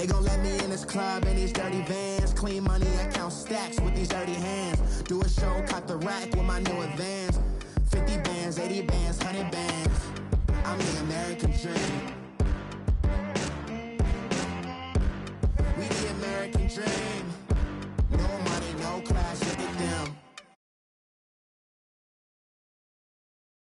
They gon' let me in this club in these dirty vans. Clean money, I count stacks with these dirty hands. Do a show, caught the rack with my new advance. 50 bands, 80 bands, 100 bands. I'm the American dream. We the American dream. No money, no class, look at them.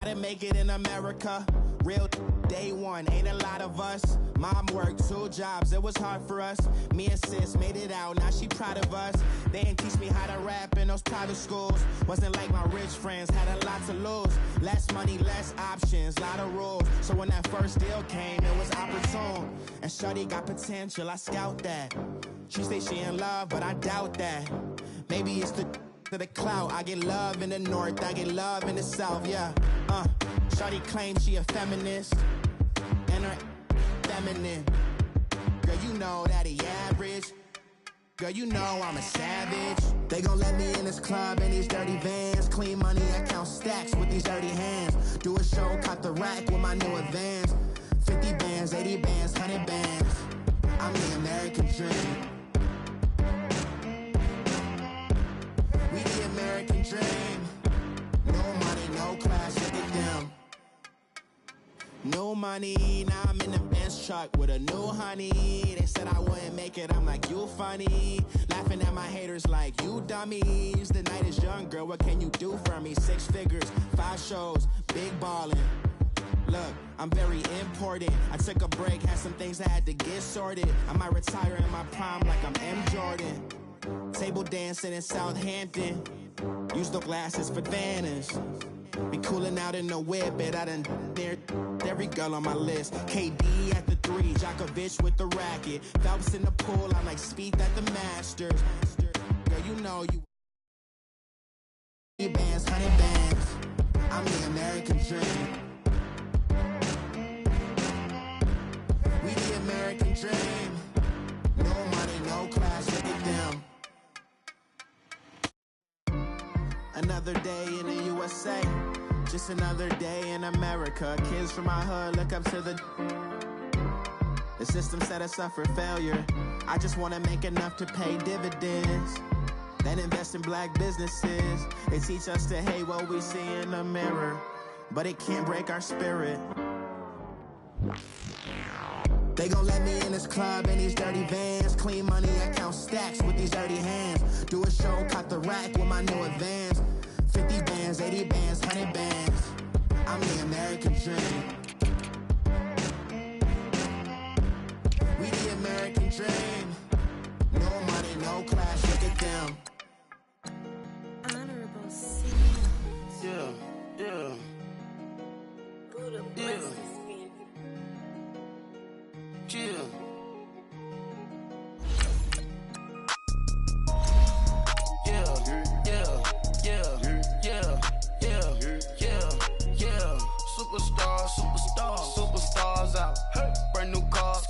Gotta make it in America. Real day one, ain't a lot of us. Mom worked 2 jobs, it was hard for us. Me and sis made it out, now she proud of us. They didn't teach me how to rap in those private schools. Wasn't like my rich friends, had a lot to lose. Less money, less options, lot of rules. So when that first deal came, it was opportune. And shorty got potential, I scout that. She say she in love, but I doubt that. Maybe it's the clout. I get love in the north, I get love in the south, yeah. Shorty claims she a feminist, and her feminine. Girl, you know that he average. Girl, you know I'm a savage. They gon' let me in this club in these dirty vans. Clean money, I count stacks with these dirty hands. Do a show, caught the rack with my new advance. 50 bands, 80 bands, 100 bands. I'm the American dream. We the American dream. No money, no class, look at them. No money, now I'm in the Benz truck with a new honey. They said I wouldn't make it, I'm like, you funny. Laughing at my haters like, you dummies. The night is young, girl, what can you do for me? 6 figures, 5 shows, big ballin'. Look, I'm very important. I took a break, had some things I had to get sorted. I might retire in my prime like I'm M. Jordan. Table dancing in Southampton. Use the glasses for Vanish. Be cooling out in the whip, but I done near every girl on my list. KD at the 3, Djokovic with the racket. Phelps in the pool, I'm like Speed at the Masters. Girl, you know you. Bands, 100 bands. I'm the American dream. We the American dream. No money, no class, look at them. Another day in the USA, just another day in America. Kids from my hood look up to the system set us up for failure. I just want to make enough to pay dividends, then invest in black businesses. They teach us to hate what we see in the mirror, but it can't break our spirit. They gon' let me in this club in these dirty vans. Clean money, I count stacks with these dirty hands. Do a show, caught the rack with my new advance. 50 bands, 80 bands, 100 bands. I'm the American dream. We the American dream. No money, no class, look at them. Honorable C. Yeah, yeah. Buddha Yeah. bless this family. Yeah. Superstars out. Brand new cars.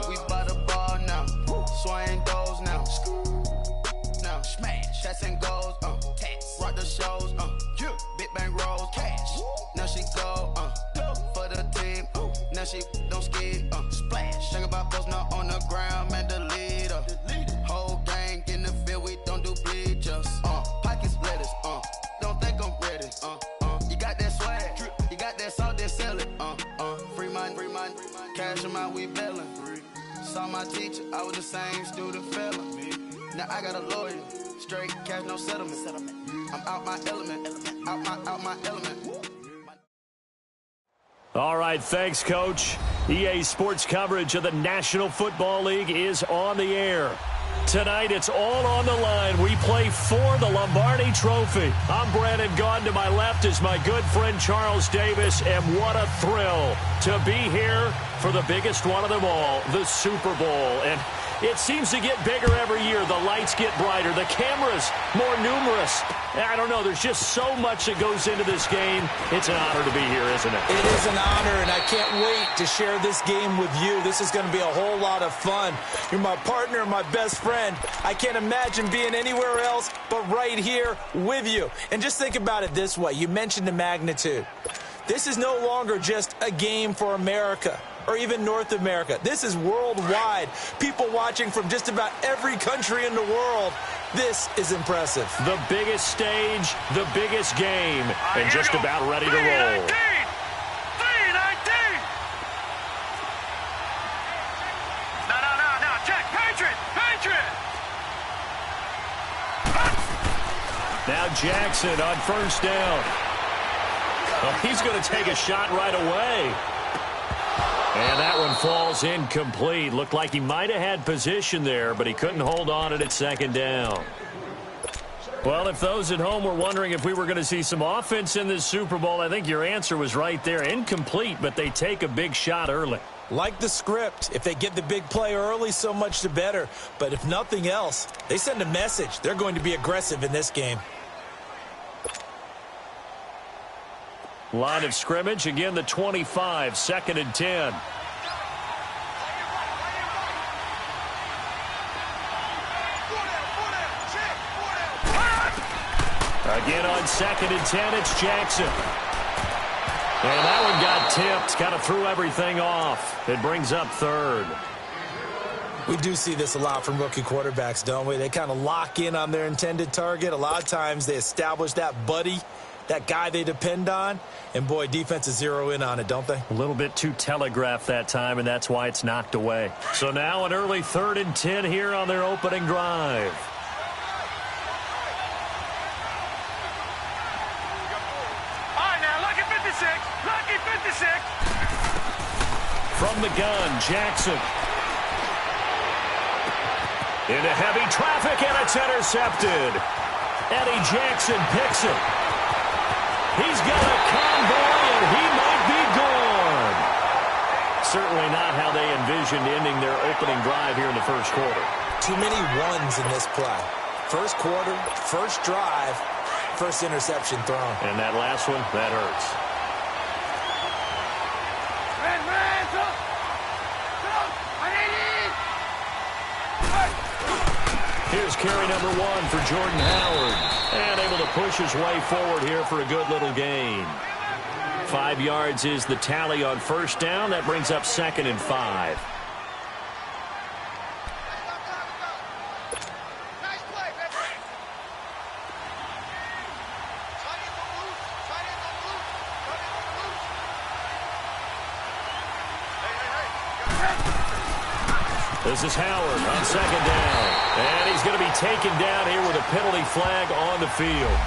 We by the bar now. Swaying doors now. Now smash. Shots and goals. Rock the shows. Big bang rolls. Cash. Now she go. For the team. Now she don't ski. Splash. Think about posting up on the ground. Man, the leader. Whole gang in the field. We don't do bleachers. Pockets lettuce. Don't think I'm ready. You got that swag. You got that salt, that sell it. Free mind. Cash them out, we bailin'. Saw my teacher, I was the same student felon. Now I got a lawyer. Straight cash, no settlement. I'm out my element. Out my element. All right, thanks, Coach. EA Sports coverage of the National Football League is on the air. Tonight, it's all on the line. We play for the Lombardi Trophy. I'm Brandon Gaughan. To my left is my good friend Charles Davis, and what a thrill to be here for the biggest one of them all, the Super Bowl. And it seems to get bigger every year. The lights get brighter. The cameras more numerous. I don't know. There's just so much that goes into this game. It's an honor to be here, isn't it? It is an honor, and I can't wait to share this game with you. This is going to be a whole lot of fun. You're my partner, my best friend. I can't imagine being anywhere else but right here with you. And just think about it this way. You mentioned the magnitude. This is no longer just a game for America or even North America. This is worldwide. People watching from just about every country in the world. This is impressive. The biggest stage, the biggest game, and just about ready to roll. Now Jackson on first down. Oh, he's going to take a shot right away. And that one falls incomplete. Looked like he might have had position there, but he couldn't hold on it at second down. Well, if those at home were wondering if we were going to see some offense in this Super Bowl, I think your answer was right there. Incomplete, but they take a big shot early. Like the script, if they get the big play early, so much the better. But if nothing else, they send a message. They're going to be aggressive in this game. Line of scrimmage, again the 25, 2nd and 10. Again on 2nd and 10, it's Jackson. And that one got tipped, kind of threw everything off. It brings up 3rd. We do see this a lot from rookie quarterbacks, don't we? They kind of lock in on their intended target. A lot of times they establish that buddy, that guy they depend on, and boy, defenses zero in on it, don't they? A little bit too telegraphed that time, and that's why it's knocked away. So now an early 3rd and 10 here on their opening drive. All right, now, lucky 56. Lucky 56. From the gun, Jackson. Into heavy traffic, and it's intercepted. Eddie Jackson picks it. He's got a convoy, and he might be gone. Certainly not how they envisioned ending their opening drive here in the first quarter. Too many ones in this play. First quarter, first drive, first interception thrown. And that last one, that hurts. Here's carry number 1 for Jordan Howard. And able to push his way forward here for a good little gain. 5 yards is the tally on first down. That brings up 2nd and 5. This is Howard on 2nd down. And he's going to be taken down here with a penalty flag on the field.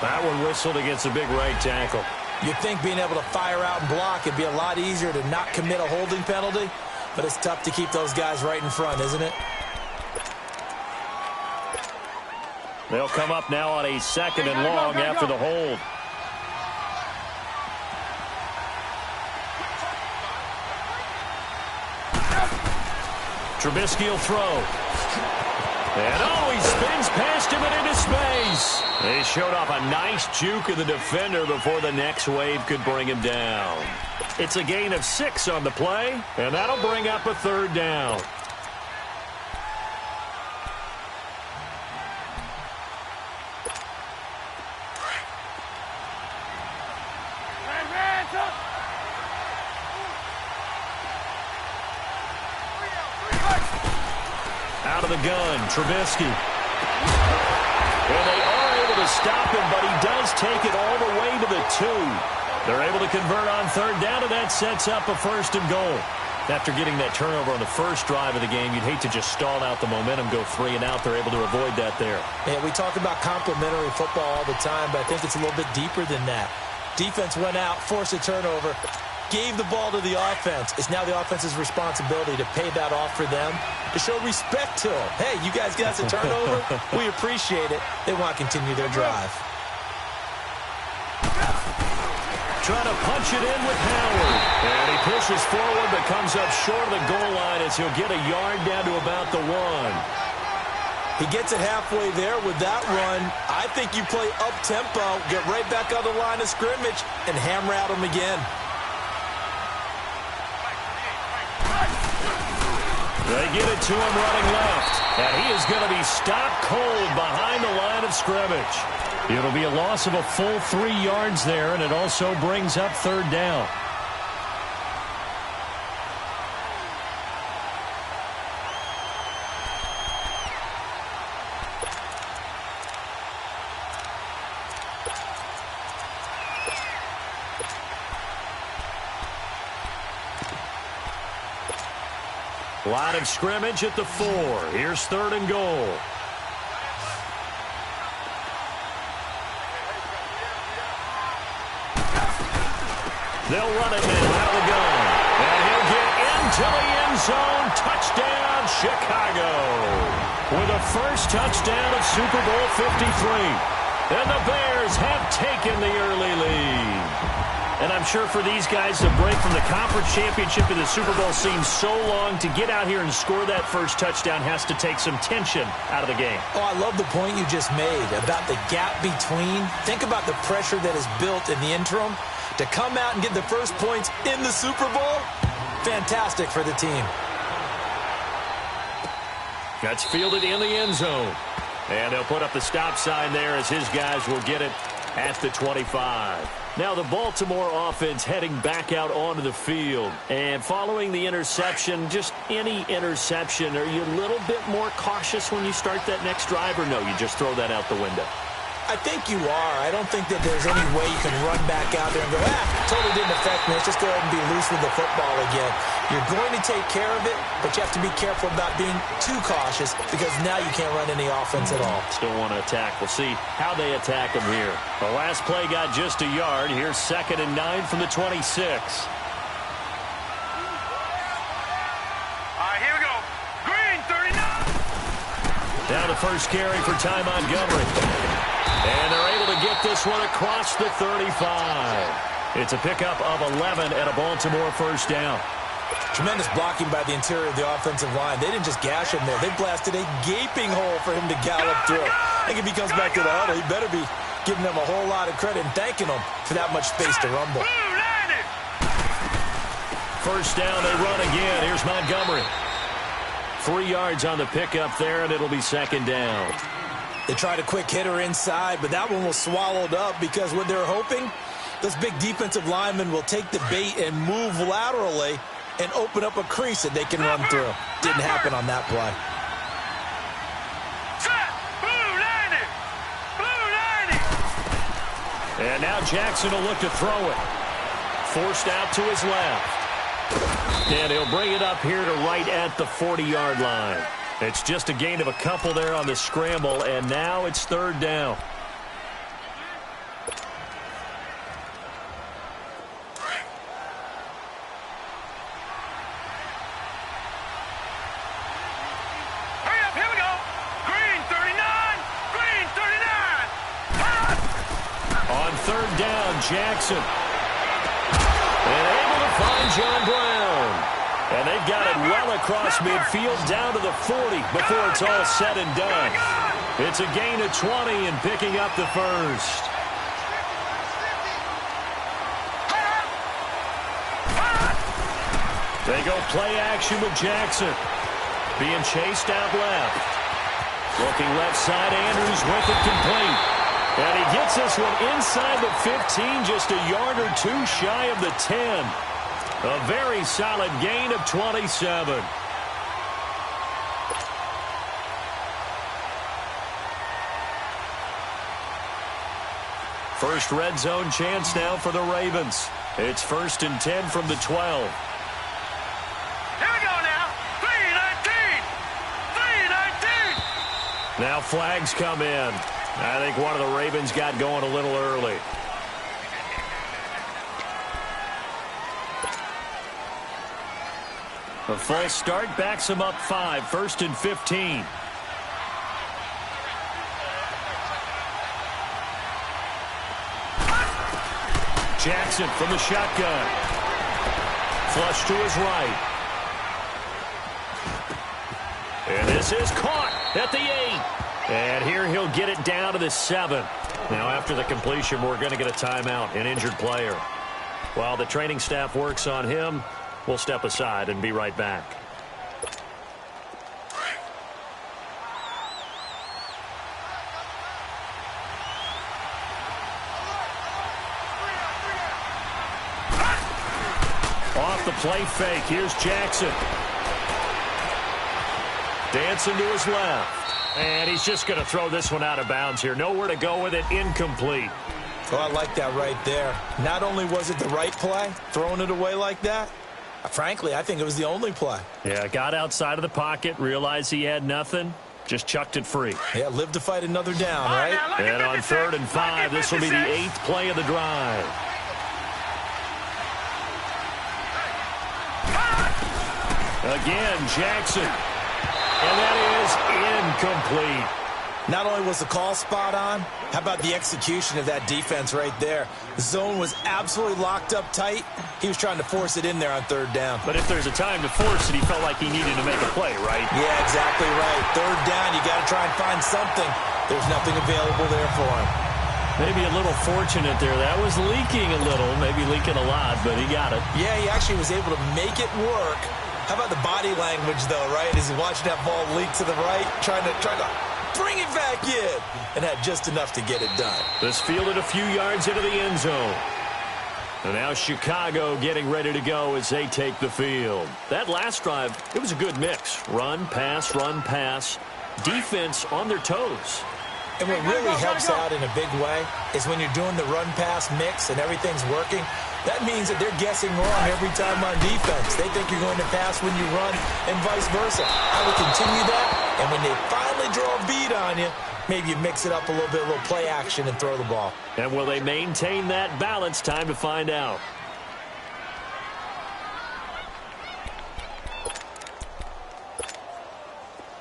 That one whistled against a big right tackle. You'd think being able to fire out and block it'd be a lot easier to not commit a holding penalty, but it's tough to keep those guys right in front, isn't it? They'll come up now on a 2nd and long after the hold. Trubisky will throw. And oh, he spins past him and into space. They showed off a nice juke of the defender before the next wave could bring him down. It's a gain of 6 on the play, and that'll bring up a 3rd down. Out of the gun, Trubisky. And they are able to stop him, but he does take it all the way to the 2. They're able to convert on 3rd down, and that sets up a 1st and goal. After getting that turnover on the first drive of the game, you'd hate to just stall out the momentum, go 3 and out. They're able to avoid that there. Yeah, we talk about complementary football all the time, but I think it's a little bit deeper than that. Defense went out, forced a turnover, gave the ball to the offense. It's now the offense's responsibility to pay that off for them, to show respect to them. Hey, you guys got us a turnover. We appreciate it. They want to continue their drive. Trying to punch it in with Howard. And he pushes forward but comes up short of the goal line as he'll get a yard down to about the 1. He gets it halfway there with that run. I think you play up-tempo, get right back on the line of scrimmage, and hammer at him again. They get it to him running left. And he is going to be stopped cold behind the line of scrimmage. It'll be a loss of a full 3 yards there, and it also brings up 3rd down. Line of scrimmage at the 4. Here's 3rd and goal. They'll run it now out of the gun. And he'll get into the end zone. Touchdown, Chicago. With a first touchdown of Super Bowl 53. And the Bears have taken the early lead. And I'm sure for these guys, the break from the conference championship to the Super Bowl seems so long. To get out here and score that first touchdown has to take some tension out of the game. Oh, I love the point you just made about the gap between. Think about the pressure that is built in the interim. To come out and get the first points in the Super Bowl, fantastic for the team. That's fielded in the end zone. And they'll put up the stop sign there as his guys will get it at the 25. Now the Baltimore offense heading back out onto the field. And following the interception, just any interception, are you a little bit more cautious when you start that next drive, or no, you just throw that out the window? I think you are. I don't think that there's any way you can run back out there and go, totally didn't affect me. Let's just go ahead and be loose with the football again. You're going to take care of it, but you have to be careful about being too cautious because now you can't run any offense at all. Still want to attack. We'll see how they attack them here. The last play got just a yard. Here's 2nd and 9 from the 26. All right, here we go. Green, 39. Now the first carry for Ty Montgomery. And they're able to get this one across the 35. It's a pickup of 11 and a Baltimore first down. Tremendous blocking by the interior of the offensive line. They didn't just gash him there. They blasted a gaping hole for him to gallop through. I think if he comes back to the huddle, he better be giving them a whole lot of credit and thanking them for that much space to rumble. First down, they run again. Here's Montgomery. 3 yards on the pickup there, and it'll be 2nd down. They tried a quick hitter inside, but that one was swallowed up because what they're hoping, those big defensive linemen will take the bait and move laterally and open up a crease that they can run through. Didn't happen on that play. And now Jackson will look to throw it. Forced out to his left. And he'll bring it up here to right at the 40-yard line. It's just a gain of a couple there on the scramble, and now it's 3rd down. Hurry up, here we go. Green, 39. Green, 39. On 3rd down, Jackson. And able to find John Brown. And they've got it well across midfield down to the 40 before it's all said and done. It's a gain of 20 and picking up the first. They go play action with Jackson. Being chased out left. Looking left side, Andrews with it complete. And he gets this one inside the 15, just a yard or two shy of the 10. A very solid gain of 27. First red zone chance now for the Ravens. It's 1st and 10 from the 12. Here we go now. 3-19. 3-19. Now flags come in. I think one of the Ravens got going a little early. A false start backs him up 5. 1st and 15. Jackson from the shotgun. Flush to his right. And this is caught at the 8. And here he'll get it down to the 7. Now after the completion, we're going to get a timeout, an injured player. While the training staff works on him, we'll step aside and be right back. Off the play fake, here's Jackson. Dancing to his left. And he's just going to throw this one out of bounds here. Nowhere to go with it, incomplete. Oh, I like that right there. Not only was it the right play, throwing it away like that, Frankly, I think it was the only play. Yeah, got outside of the pocket, realized he had nothing, just chucked it free. Yeah, live to fight another down, right? And on 3rd and 5, this will be the 8th play of the drive. Again, Jackson. And that is incomplete. Not only was the call spot on, how about the execution of that defense right there? The zone was absolutely locked up tight. He was trying to force it in there on 3rd down. But if there's a time to force it, he felt like he needed to make a play, right? Yeah, exactly right. 3rd down, you got to try and find something. There's nothing available there for him. Maybe a little fortunate there. That was leaking a little, maybe leaking a lot, but he got it. Yeah, he actually was able to make it work. How about the body language, though, right? As he watched that ball leak to the right, trying to bring it back in, and had just enough to get it done. This fielded a few yards into the end zone. And now Chicago getting ready to go as they take the field. That last drive, it was a good mix. Run, pass, defense on their toes. And what really helps out in a big way is when you're doing the run-pass mix and everything's working, that means that they're guessing wrong every time on defense. They think you're going to pass when you run and vice versa. I would continue that, and when they finally draw a beat on you, maybe you mix it up a little bit, a little play action and throw the ball. And will they maintain that balance? Time to find out.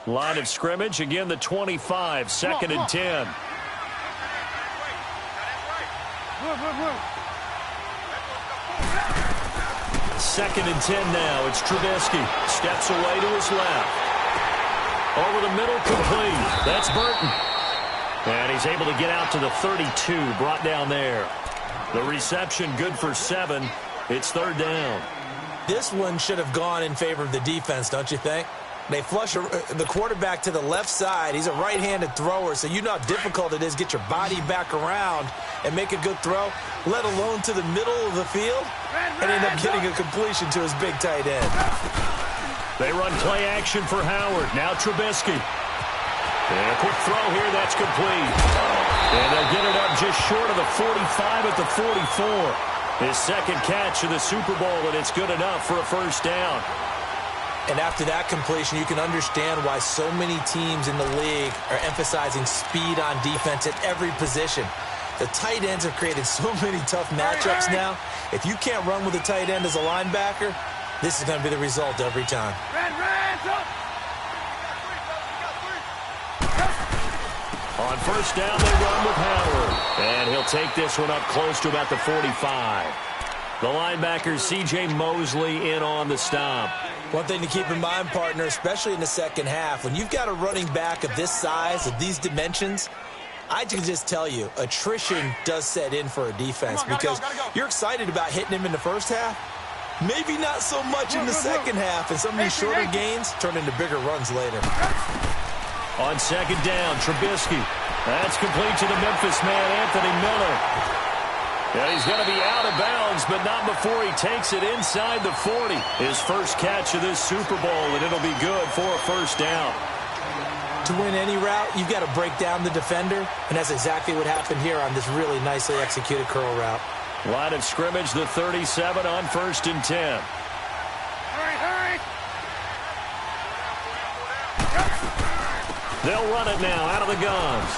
Line of scrimmage, again the 25, 2nd and 10. Second and 10 now. It's Trubisky. Steps away to his left. Over the middle, complete. That's Burton. And he's able to get out to the 32, brought down there. The reception good for 7. It's 3rd down. This one should have gone in favor of the defense, don't you think? They flush the quarterback to the left side. He's a right-handed thrower, so you know how difficult it is to get your body back around and make a good throw, let alone to the middle of the field, and end up getting a completion to his big tight end. They run play action for Howard. Now Trubisky. And a quick throw here. That's complete. And they'll get it up just short of the 45 at the 44. His second catch of the Super Bowl, and it's good enough for a 1st down. And after that completion, you can understand why so many teams in the league are emphasizing speed on defense at every position. The tight ends have created so many tough matchups now. If you can't run with a tight end as a linebacker, this is going to be the result every time. On 1st down, they run with Howard. And he'll take this one up close to about the 45. The linebacker, C.J. Mosley, in on the stop. One thing to keep in mind, partner, especially in the second half, when you've got a running back of this size, of these dimensions, I can just tell you, attrition does set in for a defense because you're excited about hitting him in the first half. Maybe not so much in the second half, and some of these shorter gains turn into bigger runs later. On 2nd down, Trubisky. That's complete to the Memphis man, Anthony Miller. And he's going to be out of bounds, but not before he takes it inside the 40. His first catch of this Super Bowl, and it'll be good for a 1st down. To win any route, you've got to break down the defender, and that's exactly what happened here on this really nicely executed curl route. Line of scrimmage, the 37 on 1st and 10. Hurry! They'll run it now out of the guns.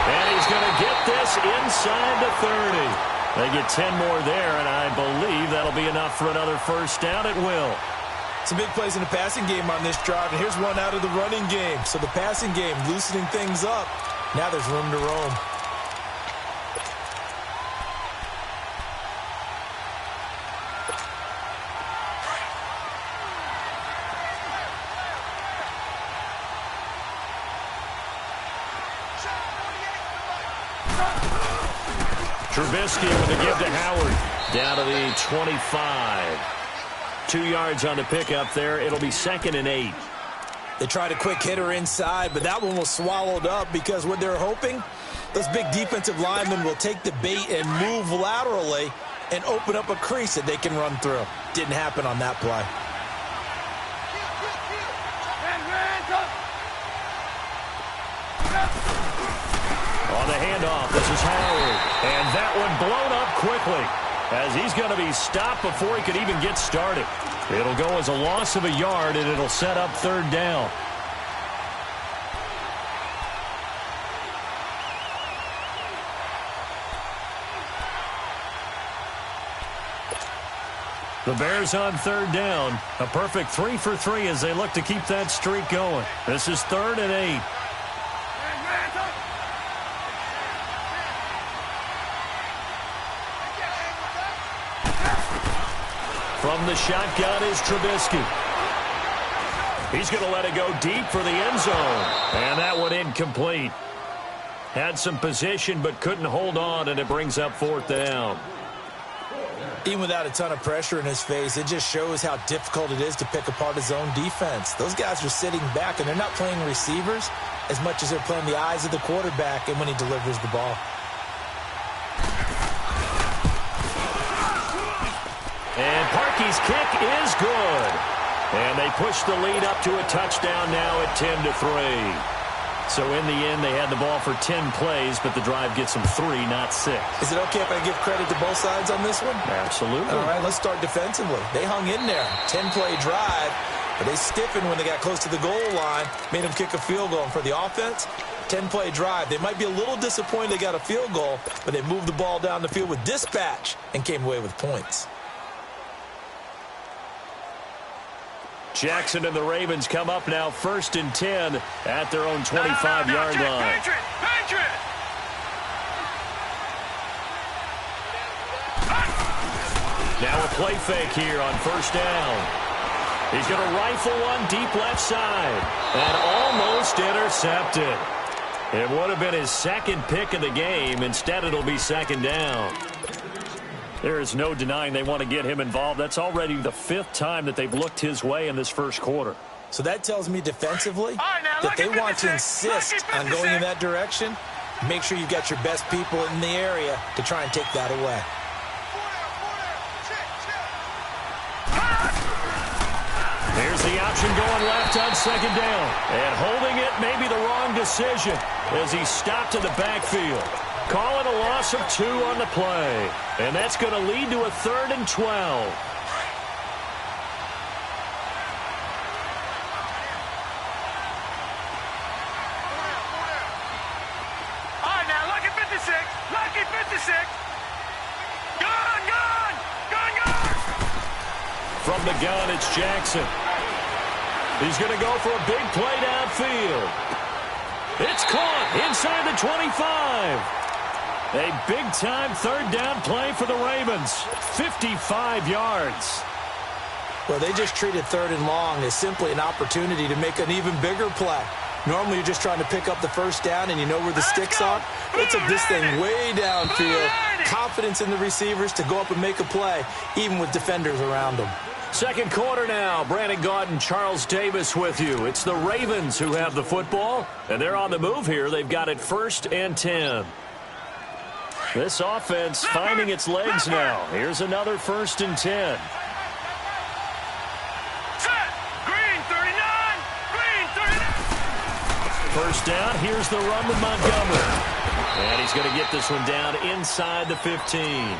And he's going to get this inside the 30. They get 10 more there, and I believe that'll be enough for another 1st down. It will. Some big plays in the passing game on this drive, and here's one out of the running game. So the passing game loosening things up. Now there's room to roam. Trubisky with a give to Howard. Down to the 25. 2 yards on the pickup there. It'll be 2nd and 8. They tried a quick hitter inside, but that one was swallowed up because what they're hoping, those big defensive linemen will take the bait and move laterally and open up a crease that they can run through. Didn't happen on that play. On the handoff, this is Howard. And that one blown up quickly. as he's going to be stopped before he could even get started. It'll go as a loss of a yard, and it'll set up third down. The Bears on third down. A perfect 3 for 3 as they look to keep that streak going. This is 3rd and 8. From the shotgun is Trubisky. He's going to let it go deep for the end zone. And that one incomplete. Had some position but couldn't hold on, and it brings up 4th down. Even without a ton of pressure in his face, it just shows how difficult it is to pick apart his own defense. Those guys are sitting back, and they're not playing receivers as much as they're playing the eyes of the quarterback and when he delivers the ball. And Parkey's kick is good. And they push the lead up to a touchdown now at 10-3. So in the end, they had the ball for 10 plays, but the drive gets them 3, not 6. Is it okay if I give credit to both sides on this one? Absolutely. All right, let's start defensively. They hung in there. 10-play drive, but they stiffened when they got close to the goal line, made them kick a field goal. And for the offense, 10-play drive. They might be a little disappointed they got a field goal, but they moved the ball down the field with dispatch and came away with points. Jackson and the Ravens come up now 1st and 10 at their own 25-yard line. Patriot! Now a play fake here on 1st down. He's going to rifle one deep left side. And almost intercepted. It would have been his 2nd pick of the game. Instead, it'll be 2nd down. There is no denying they want to get him involved. That's already the 5th time that they've looked his way in this first quarter. So that tells me defensively that they want to insist on going in that direction. Make sure you've got your best people in the area to try and take that away. Here's the option going left on 2nd down. And holding it may be the wrong decision as he stopped in the backfield. Call it a loss of 2 on the play. And that's going to lead to a 3rd and 12. All right, now, lucky 56. Lucky 56. Gun! From the gun, it's Jackson. He's going to go for a big play downfield. It's caught inside the 25. A big-time 3rd down play for the Ravens. 55 yards. Well, they just treated 3rd and long as simply an opportunity to make an even bigger play. Normally, you're just trying to pick up the 1st down and you know where the sticks are. They took this thing way downfield. Confidence in the receivers to go up and make a play, even with defenders around them. 2nd quarter now. Brandon Gaudin and Charles Davis with you. It's the Ravens who have the football, and they're on the move here. They've got it 1st and 10. This offense finding its legs now. Here's another 1st and 10. Green 39. 1st down. Here's the run with Montgomery. And he's going to get this one down inside the 15.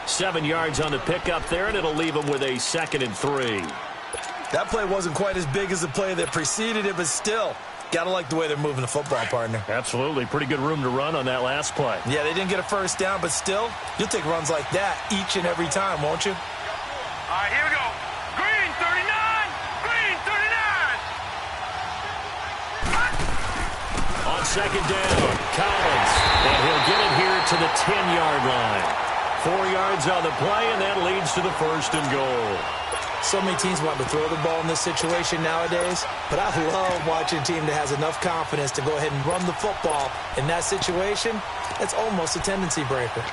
7 yards on the pickup there, and it'll leave him with a 2nd and 3. That play wasn't quite as big as the play that preceded it, but still, gotta like the way they're moving the football, partner. Absolutely. Pretty good room to run on that last play. Yeah, they didn't get a 1st down, but still, you'll take runs like that each and every time, won't you? All right, here we go. Green 39. Green 39. On 2nd down, Collins. And he'll get it here to the 10-yard line. 4 yards on the play, and that leads to the 1st and goal. So many teams want to throw the ball in this situation nowadays, but I love watching a team that has enough confidence to go ahead and run the football. In that situation, it's almost a tendency breaker.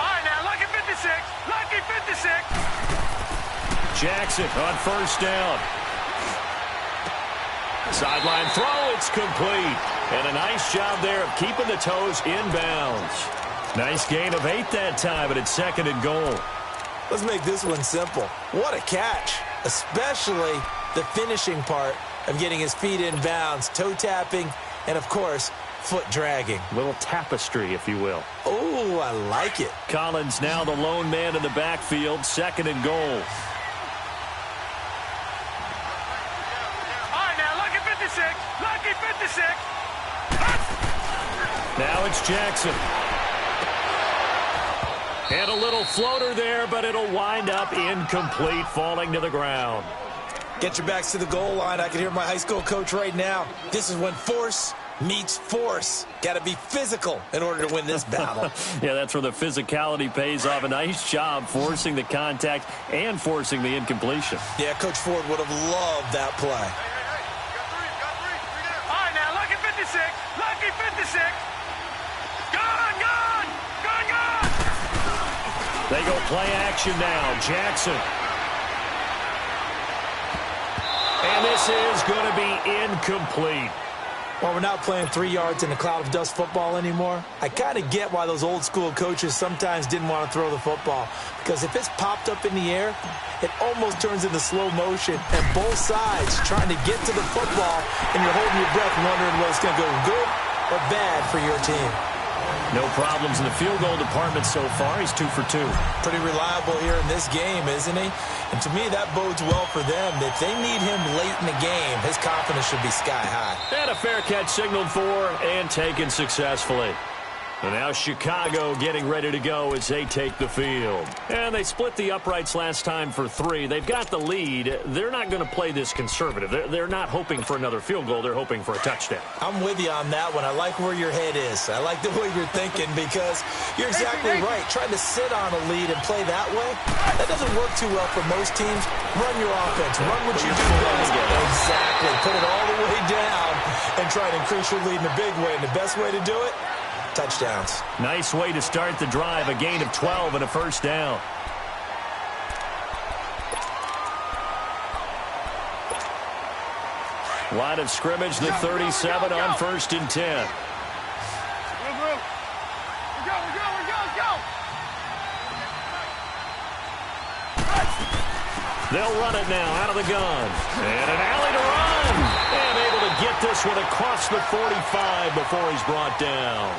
All right, now, lucky 56. Lucky 56. Jackson on 1st down. Sideline throw, it's complete. And a nice job there of keeping the toes inbounds. Nice gain of 8 that time, but it's 2nd and goal. Let's make this one simple. What a catch, especially the finishing part of getting his feet in bounds, toe tapping, and, of course, foot dragging. Little tapestry, if you will. Oh, I like it. Collins now the lone man in the backfield, 2nd and goal. All right, now, lucky 56. Lucky 56. Now it's Jackson. And a little floater there, but it'll wind up incomplete, falling to the ground. Get your backs to the goal line. I can hear my high school coach right now. This is when force meets force. Got to be physical in order to win this battle. Yeah, that's where the physicality pays off. A nice job forcing the contact and forcing the incompletion. Yeah, Coach Ford would have loved that play. All right, now, lucky 56. Lucky 56. Gone, gone, gone, gone. They go play action now. Jackson. And this is going to be incomplete. Well, we're not playing 3 yards in a cloud of dust football anymore. I kind of get why those old school coaches sometimes didn't want to throw the football. Because if it's popped up in the air, it almost turns into slow motion. And both sides trying to get to the football, and you're holding your breath wondering whether it's going to go good or bad for your team. No problems in the field goal department so far. He's 2 for 2. Pretty reliable here in this game, isn't he? And to me, that bodes well for them. If they need him late in the game, his confidence should be sky high. And a fair catch signaled for and taken successfully. And now Chicago getting ready to go as they take the field. And they split the uprights last time for 3. They've got the lead. They're not going to play this conservative. They're not hoping for another field goal. They're hoping for a touchdown. I'm with you on that one. I like where your head is. I like the way you're thinking because you're exactly right. Trying to sit on a lead and play that way, that doesn't work too well for most teams. Run your offense. Run what you do best. Exactly. Put it all the way down and try to increase your lead in a big way. And the best way to do it, touchdowns. Nice way to start the drive. A gain of 12 and a first down. Line of scrimmage, the 37 on 1st and 10. They'll run it now out of the gun. And an alley to run. And able to get this one across the 45 before he's brought down.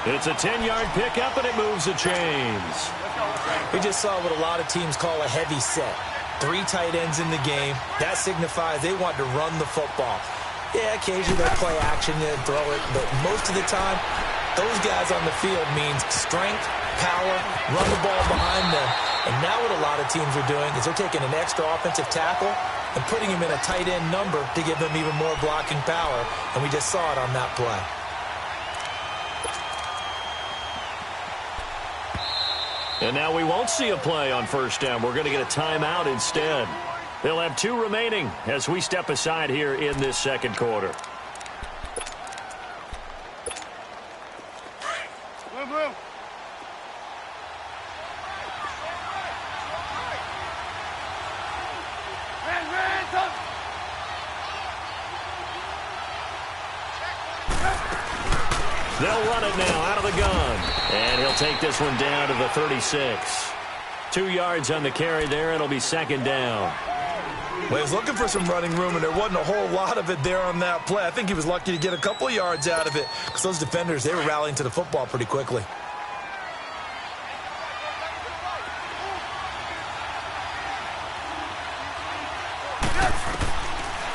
It's a 10-yard pickup, and it moves the chains. We just saw what a lot of teams call a heavy set. 3 tight ends in the game. That signifies they want to run the football. Yeah, occasionally they'll play action and throw it, but most of the time, those guys on the field means strength, power, run the ball behind them. And now what a lot of teams are doing is they're taking an extra offensive tackle and putting him in a tight end number to give them even more blocking power, and we just saw it on that play. And now we won't see a play on first down. We're going to get a timeout instead. They'll have 2 remaining as we step aside here in this second quarter. Blue. They'll run it now out of the gun. And he'll take this one down to the 36. 2 yards on the carry there. It'll be 2nd down. Well, he was looking for some running room, and there wasn't a whole lot of it there on that play. I think he was lucky to get a couple of yards out of it because those defenders, they were rallying to the football pretty quickly.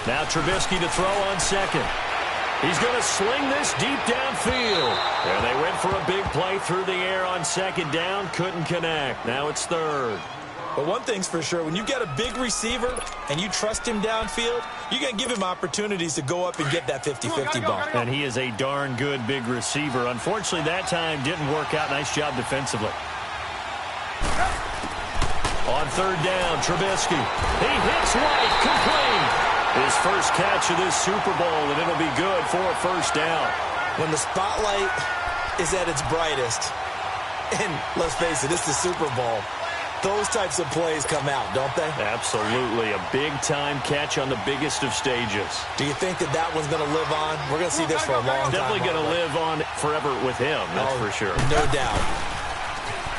Now Trubisky to throw on 2nd. He's going to sling this deep downfield. And they went for a big play through the air on 2nd down. Couldn't connect. Now it's 3rd. But one thing's for sure, when you get a big receiver and you trust him downfield, you're going to give him opportunities to go up and get that 50-50 ball. And he is a darn good big receiver. Unfortunately, that time didn't work out. Nice job defensively. On 3rd down, Trubisky. He hits White, complete. His first catch of this Super Bowl, and it'll be good for a first down. When the spotlight is at its brightest, and let's face it, it's the Super Bowl, those types of plays come out, don't they? Absolutely. A big-time catch on the biggest of stages. Do you think that that one's going to live on? We're going to see this for a long time. Definitely going to live on forever with him, that's for sure. No doubt.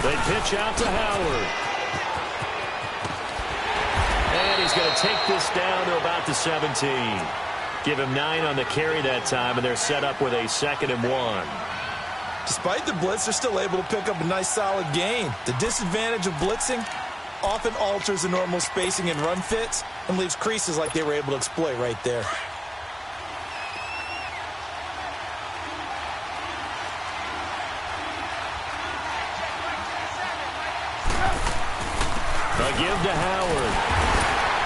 They pitch out to Howard. And he's going to take this down to about the 17. Give him 9 on the carry that time, and they're set up with a 2nd and 1. Despite the blitz, they're still able to pick up a nice solid gain. The disadvantage of blitzing often alters the normal spacing and run fits and leaves creases like they were able to exploit right there. A give to Howard.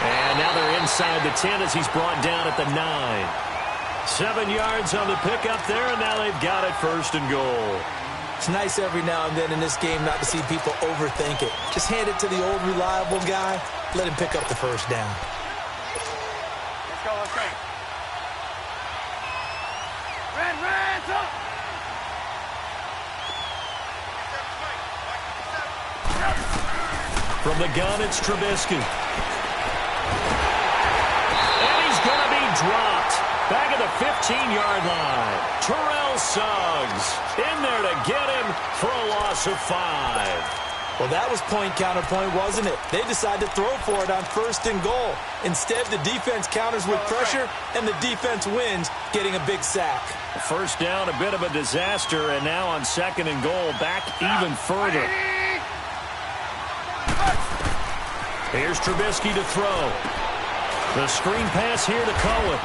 And now they're inside the 10 as he's brought down at the 9. 7 yards on the pickup there, and now they've got it 1st and goal. It's nice every now and then in this game not to see people overthink it. Just hand it to the old reliable guy. Let him pick up the 1st down. Let's go, let's go. Red, up! From the gun, it's Trubisky. And he's going to be dropped. Back at the 15-yard line. Terrell Suggs in there to get him for a loss of 5. Well, that was point counterpoint, wasn't it? They decided to throw for it on 1st and goal. Instead, the defense counters with pressure, and the defense wins, getting a big sack. 1st down, a bit of a disaster, and now on 2nd and goal, back even further. Here's Trubisky to throw. The screen pass here to Cohen.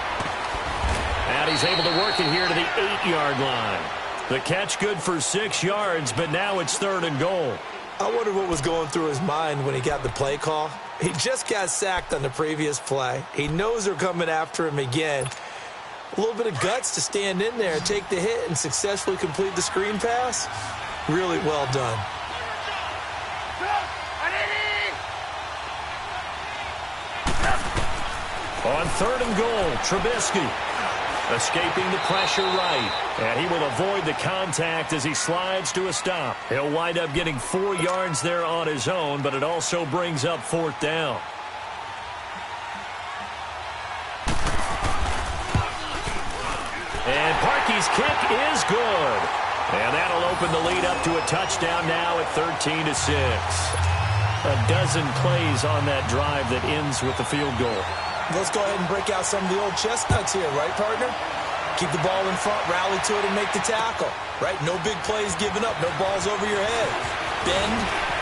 And he's able to work it here to the 8-yard line. The catch good for 6 yards, but now it's 3rd and goal. I wonder what was going through his mind when he got the play call. He just got sacked on the previous play. He knows they're coming after him again. A little bit of guts to stand in there, take the hit, and successfully complete the screen pass. Really well done. On 3rd and goal, Trubisky escaping the pressure right. And he will avoid the contact as he slides to a stop. He'll wind up getting 4 yards there on his own, but it also brings up 4th down. And Parkey's kick is good. And that'll open the lead up to a touchdown now at 13-6. A dozen plays on that drive that ends with the field goal. Let's go ahead and break out some of the old chestnuts here, right, partner? Keep the ball in front, rally to it, and make the tackle, right? No big plays given up, no balls over your head. Bend,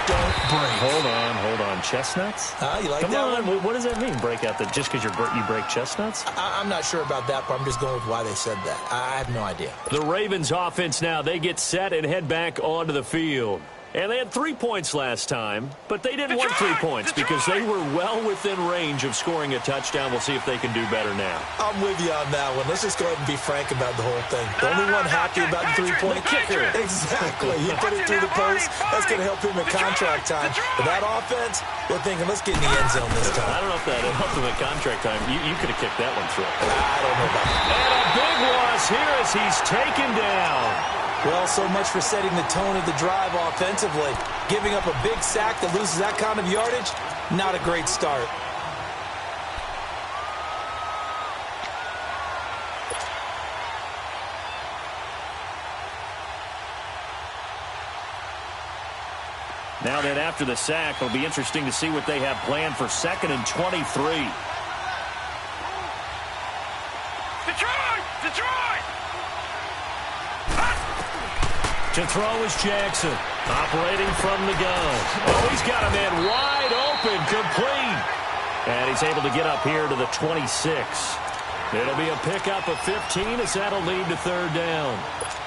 don't break. Hold on. Chestnuts? You like Come that on. one? What does that mean, break out? That just because you break chestnuts? I'm not sure about that, but I'm just going with why they said that. I have no idea. The Ravens offense now, they get set and head back onto the field. And they had 3 points last time, but they didn't want 3 points because they were well within range of scoring a touchdown. We'll see if they can do better now. I'm with you on that one. Let's just go ahead and be frank about the whole thing. The only one happy about the 3-point kicker. Exactly. He put it through the post. That's going to help him in contract time. But that offense, they're thinking, let's get in the end zone this time. I don't know if that helped him at contract time. You could have kicked that one through. I don't know about that. And a big loss here as he's taken down. Well, so much for setting the tone of the drive offensively. Giving up a big sack that loses that kind of yardage, not a great start. Now then, after the sack, it'll be interesting to see what they have planned for 2nd and 23. Detroit! To throw is Jackson, operating from the gun. Oh, he's got a man wide open, complete. And he's able to get up here to the 26. It'll be a pickup of 15 as that'll lead to 3rd down.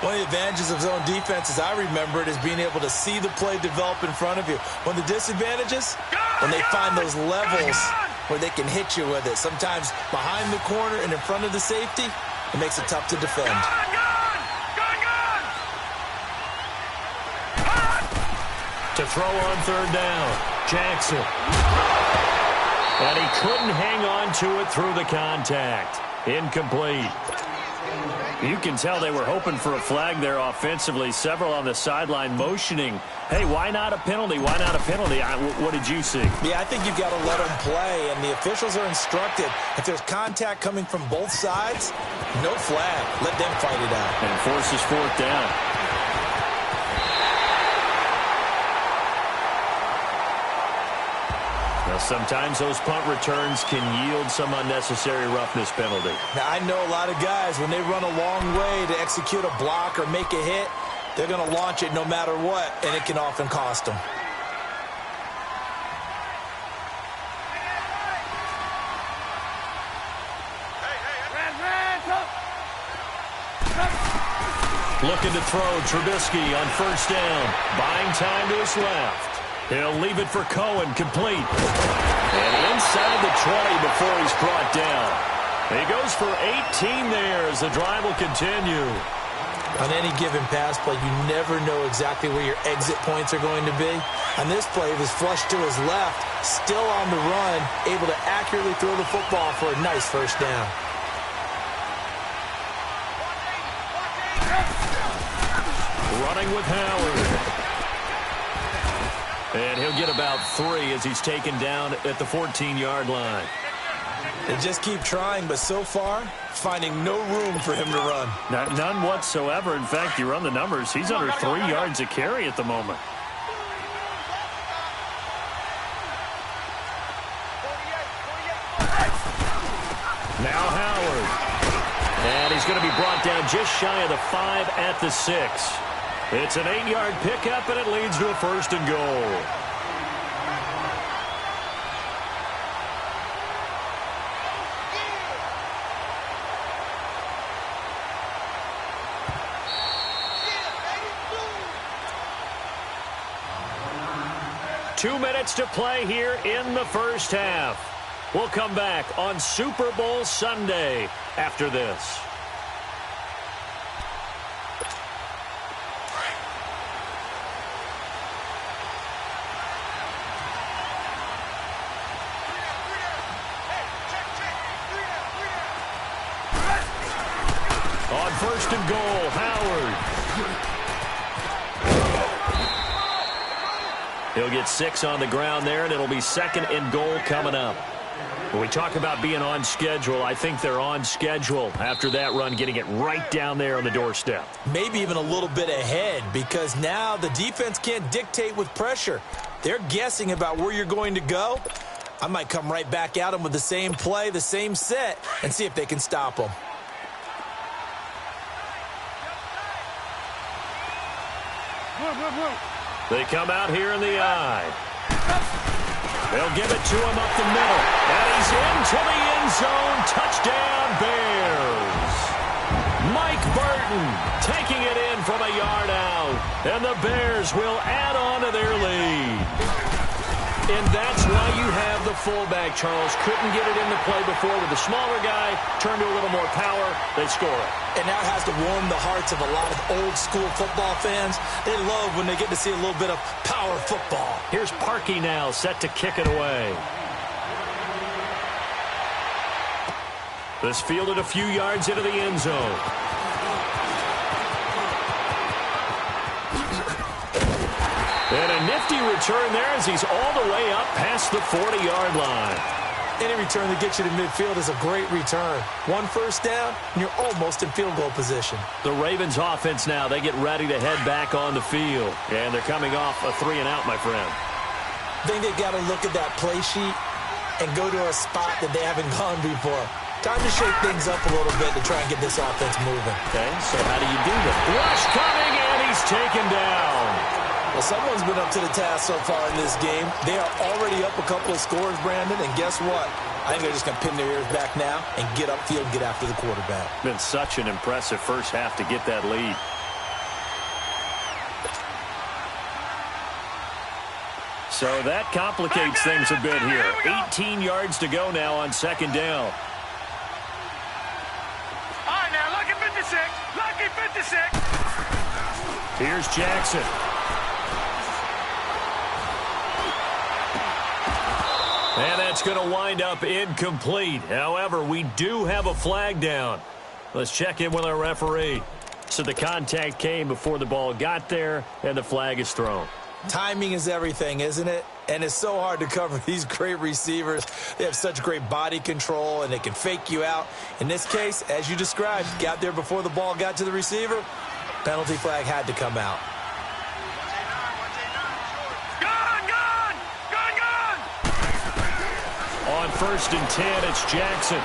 One of the advantages of zone defense, as I remember it, is being able to see the play develop in front of you. One of the disadvantages, when they find those levels where they can hit you with it. Sometimes behind the corner and in front of the safety, it makes it tough to defend. To throw on 3rd down, Jackson. And he couldn't hang on to it through the contact. Incomplete. You can tell they were hoping for a flag there offensively. Several on the sideline motioning, hey, why not a penalty? Why not a penalty? What did you see? Yeah, I think you've got to let them play, and the officials are instructed. If there's contact coming from both sides, no flag. Let them fight it out. And forces 4th down. Sometimes those punt returns can yield some unnecessary roughness penalty. Now, I know a lot of guys, when they run a long way to execute a block or make a hit, they're going to launch it no matter what, and it can often cost them. Looking to throw Trubisky on first down. Buying time to his left. He'll leave it for Cohen, complete. And inside the 20 before he's brought down. He goes for 18 there as the drive will continue. On any given pass play, you never know exactly where your exit points are going to be. On this play, he was flushed to his left, still on the run, able to accurately throw the football for a nice first down. Running with Howard. And he'll get about 3 as he's taken down at the 14-yard line. They just keep trying, but so far, finding no room for him to run. None whatsoever. In fact, you run the numbers, he's under 3 yards a carry at the moment. Now Howard. And he's going to be brought down just shy of the 5 at the 6. It's an 8-yard pickup, and it leads to a first and goal. Two minutes to play here in the first half. We'll come back on Super Bowl Sunday after this. On first and goal, Howard. He'll get 6 on the ground there, and it'll be second and goal coming up. When we talk about being on schedule, I think they're on schedule after that run, getting it right down there on the doorstep. Maybe even a little bit ahead, because now the defense can't dictate with pressure. They're guessing about where you're going to go. I might come right back at them with the same play, the same set, and see if they can stop them. They come out here in the eye. They'll give it to him up the middle. And he's into the end zone. Touchdown, Bears. Mike Burton taking it in from a yard out. And the Bears will add on to their lead. And that's why you have the fullback, Charles. Couldn't get it into play before with the smaller guy. Turned to a little more power. They score it. And that has to warm the hearts of a lot of old-school football fans. They love when they get to see a little bit of power football. Here's Parkey now, set to kick it away. This fielded a few yards into the end zone. And a nifty return there as he's all the way up past the 40-yard line. Any return that gets you to midfield is a great return. One first down, and you're almost in field goal position. The Ravens offense now, they get ready to head back on the field. And they're coming off a 3-and-out, my friend. I think they've got to look at that play sheet and go to a spot that they haven't gone before. Time to shake things up a little bit to try and get this offense moving. Okay, so how do you do that? Rush coming, and he's taken down. Well, someone's been up to the task so far in this game. They are already up a couple of scores, Brandon, and guess what? I think they're just going to pin their ears back now and get upfield and get after the quarterback. Been such an impressive first half to get that lead. So that complicates things a bit here. 18 yards to go now on second down. All right, now, lucky 56. Lucky 56. Here's Jackson. And that's going to wind up incomplete. However, we do have a flag down. Let's check in with our referee. So the contact came before the ball got there, and the flag is thrown. Timing is everything, isn't it? And it's so hard to cover these great receivers. They have such great body control, and they can fake you out. In this case, as you described, got there before the ball got to the receiver. Penalty flag had to come out. On 1st and 10, it's Jackson.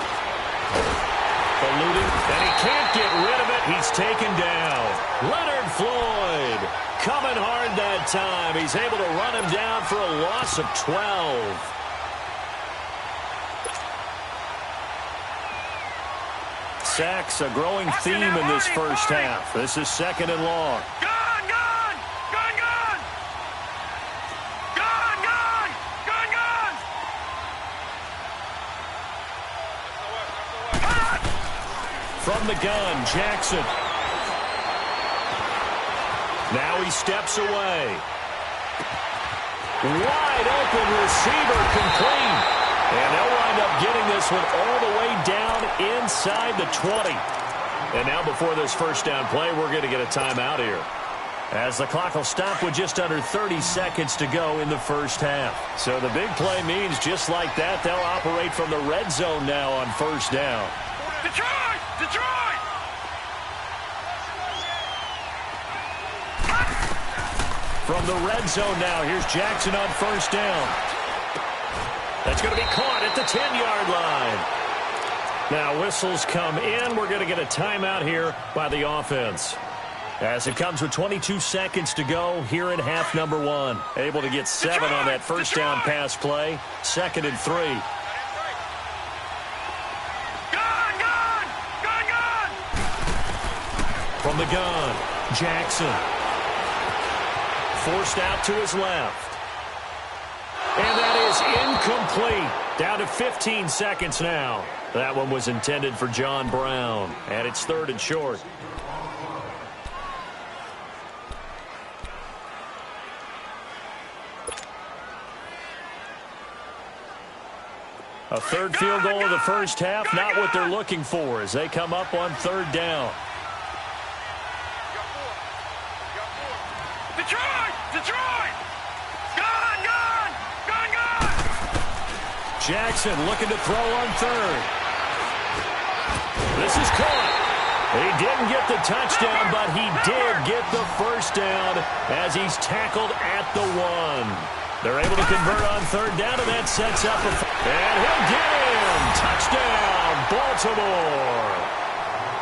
Eluding, and he can't get rid of it. He's taken down. Leonard Floyd coming hard that time. He's able to run him down for a loss of 12. Sacks, a growing theme in this first half. This is 2nd and long. Gone, gone! Gone, gone! Gone, gone! Gone, gone! From the gun, Jackson. Now he steps away. Wide open receiver complete. And they'll wind up getting this one all the way down inside the 20. And now before this first down play, we're going to get a timeout here, as the clock will stop with just under 30 seconds to go in the first half. So the big play means just like that, they'll operate from the red zone now on 1st down. Detroit! Detroit! From the red zone now, here's Jackson on 1st down. That's going to be caught at the 10-yard line. Now whistles come in. We're going to get a timeout here by the offense, as it comes with 22 seconds to go here in half number 1. Able to get 7 on that first down pass play. 2nd and 3. Gone, gone! Gone, gone! From the gun, Jackson. Forced out to his left. And that is incomplete. Down to 15 seconds now. That one was intended for John Brown. And it's 3rd and short. A third field goal of the first half, not what they're looking for as they come up on 3rd down. Detroit! Detroit! Gone, gone! Gone, gone! Jackson looking to throw on 3rd. This is caught. He didn't get the touchdown, but he did get the first down as he's tackled at the 1. They're able to convert on 3rd down, and that sets up and he'll get him. Touchdown, Baltimore.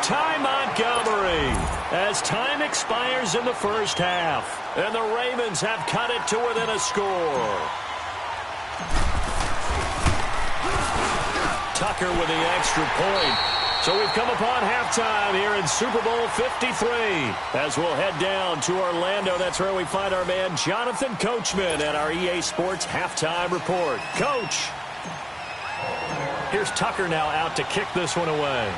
Ty Montgomery, as time expires in the first half, and the Ravens have cut it to within a score. Tucker with the extra point. So we've come upon halftime here in Super Bowl 53. As we'll head down to Orlando, that's where we find our man Jonathan Coachman at our EA Sports Halftime Report. Coach, here's Tucker now out to kick this one away.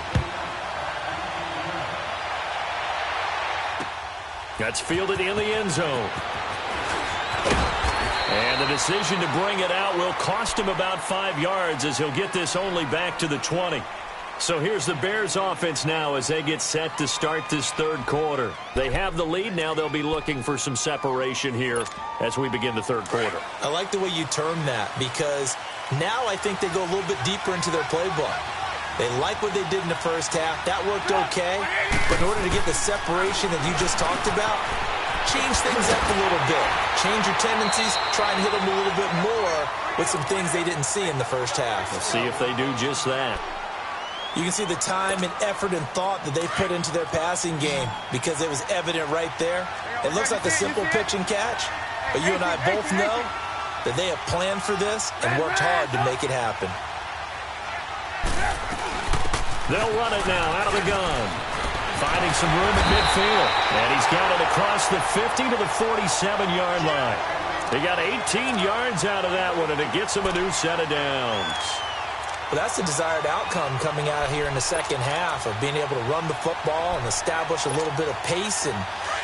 That's fielded in the end zone. And the decision to bring it out will cost him about 5 yards as he'll get this only back to the 20. So here's the Bears offense now as they get set to start this 3rd quarter. They have the lead. Now they'll be looking for some separation here as we begin the 3rd quarter. I like the way you term that, because now I think they go a little bit deeper into their playbook. They like what they did in the first half. That worked okay. But in order to get the separation that you just talked about, change things up a little bit. Change your tendencies. Try and hit them a little bit more with some things they didn't see in the first half. We'll see if they do just that. You can see the time and effort and thought that they put into their passing game, because it was evident right there. It looks like a simple pitch and catch, but you and I both know that they have planned for this and worked hard to make it happen. They'll run it now out of the gun. Finding some room at midfield. And he's got it across the 50 to the 47-yard line. He got 18 yards out of that one, and it gets him a new set of downs. Well, that's the desired outcome coming out here in the second half, of being able to run the football and establish a little bit of pace and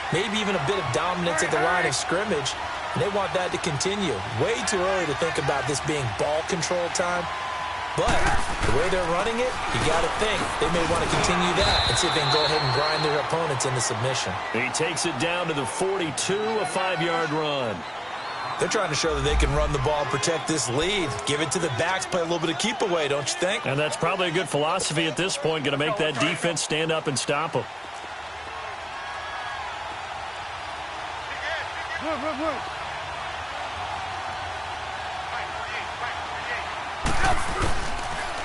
maybe even a bit of dominance at the line of scrimmage. And they want that to continue. Way too early to think about this being ball control time. But the way they're running it, you got to think they may want to continue that and see if they can go ahead and grind their opponents into submission. He takes it down to the 42, a 5-yard run. They're trying to show that they can run the ball, protect this lead, give it to the backs, play a little bit of keep away, don't you think? And that's probably a good philosophy at this point, going to make that defense stand up and stop them.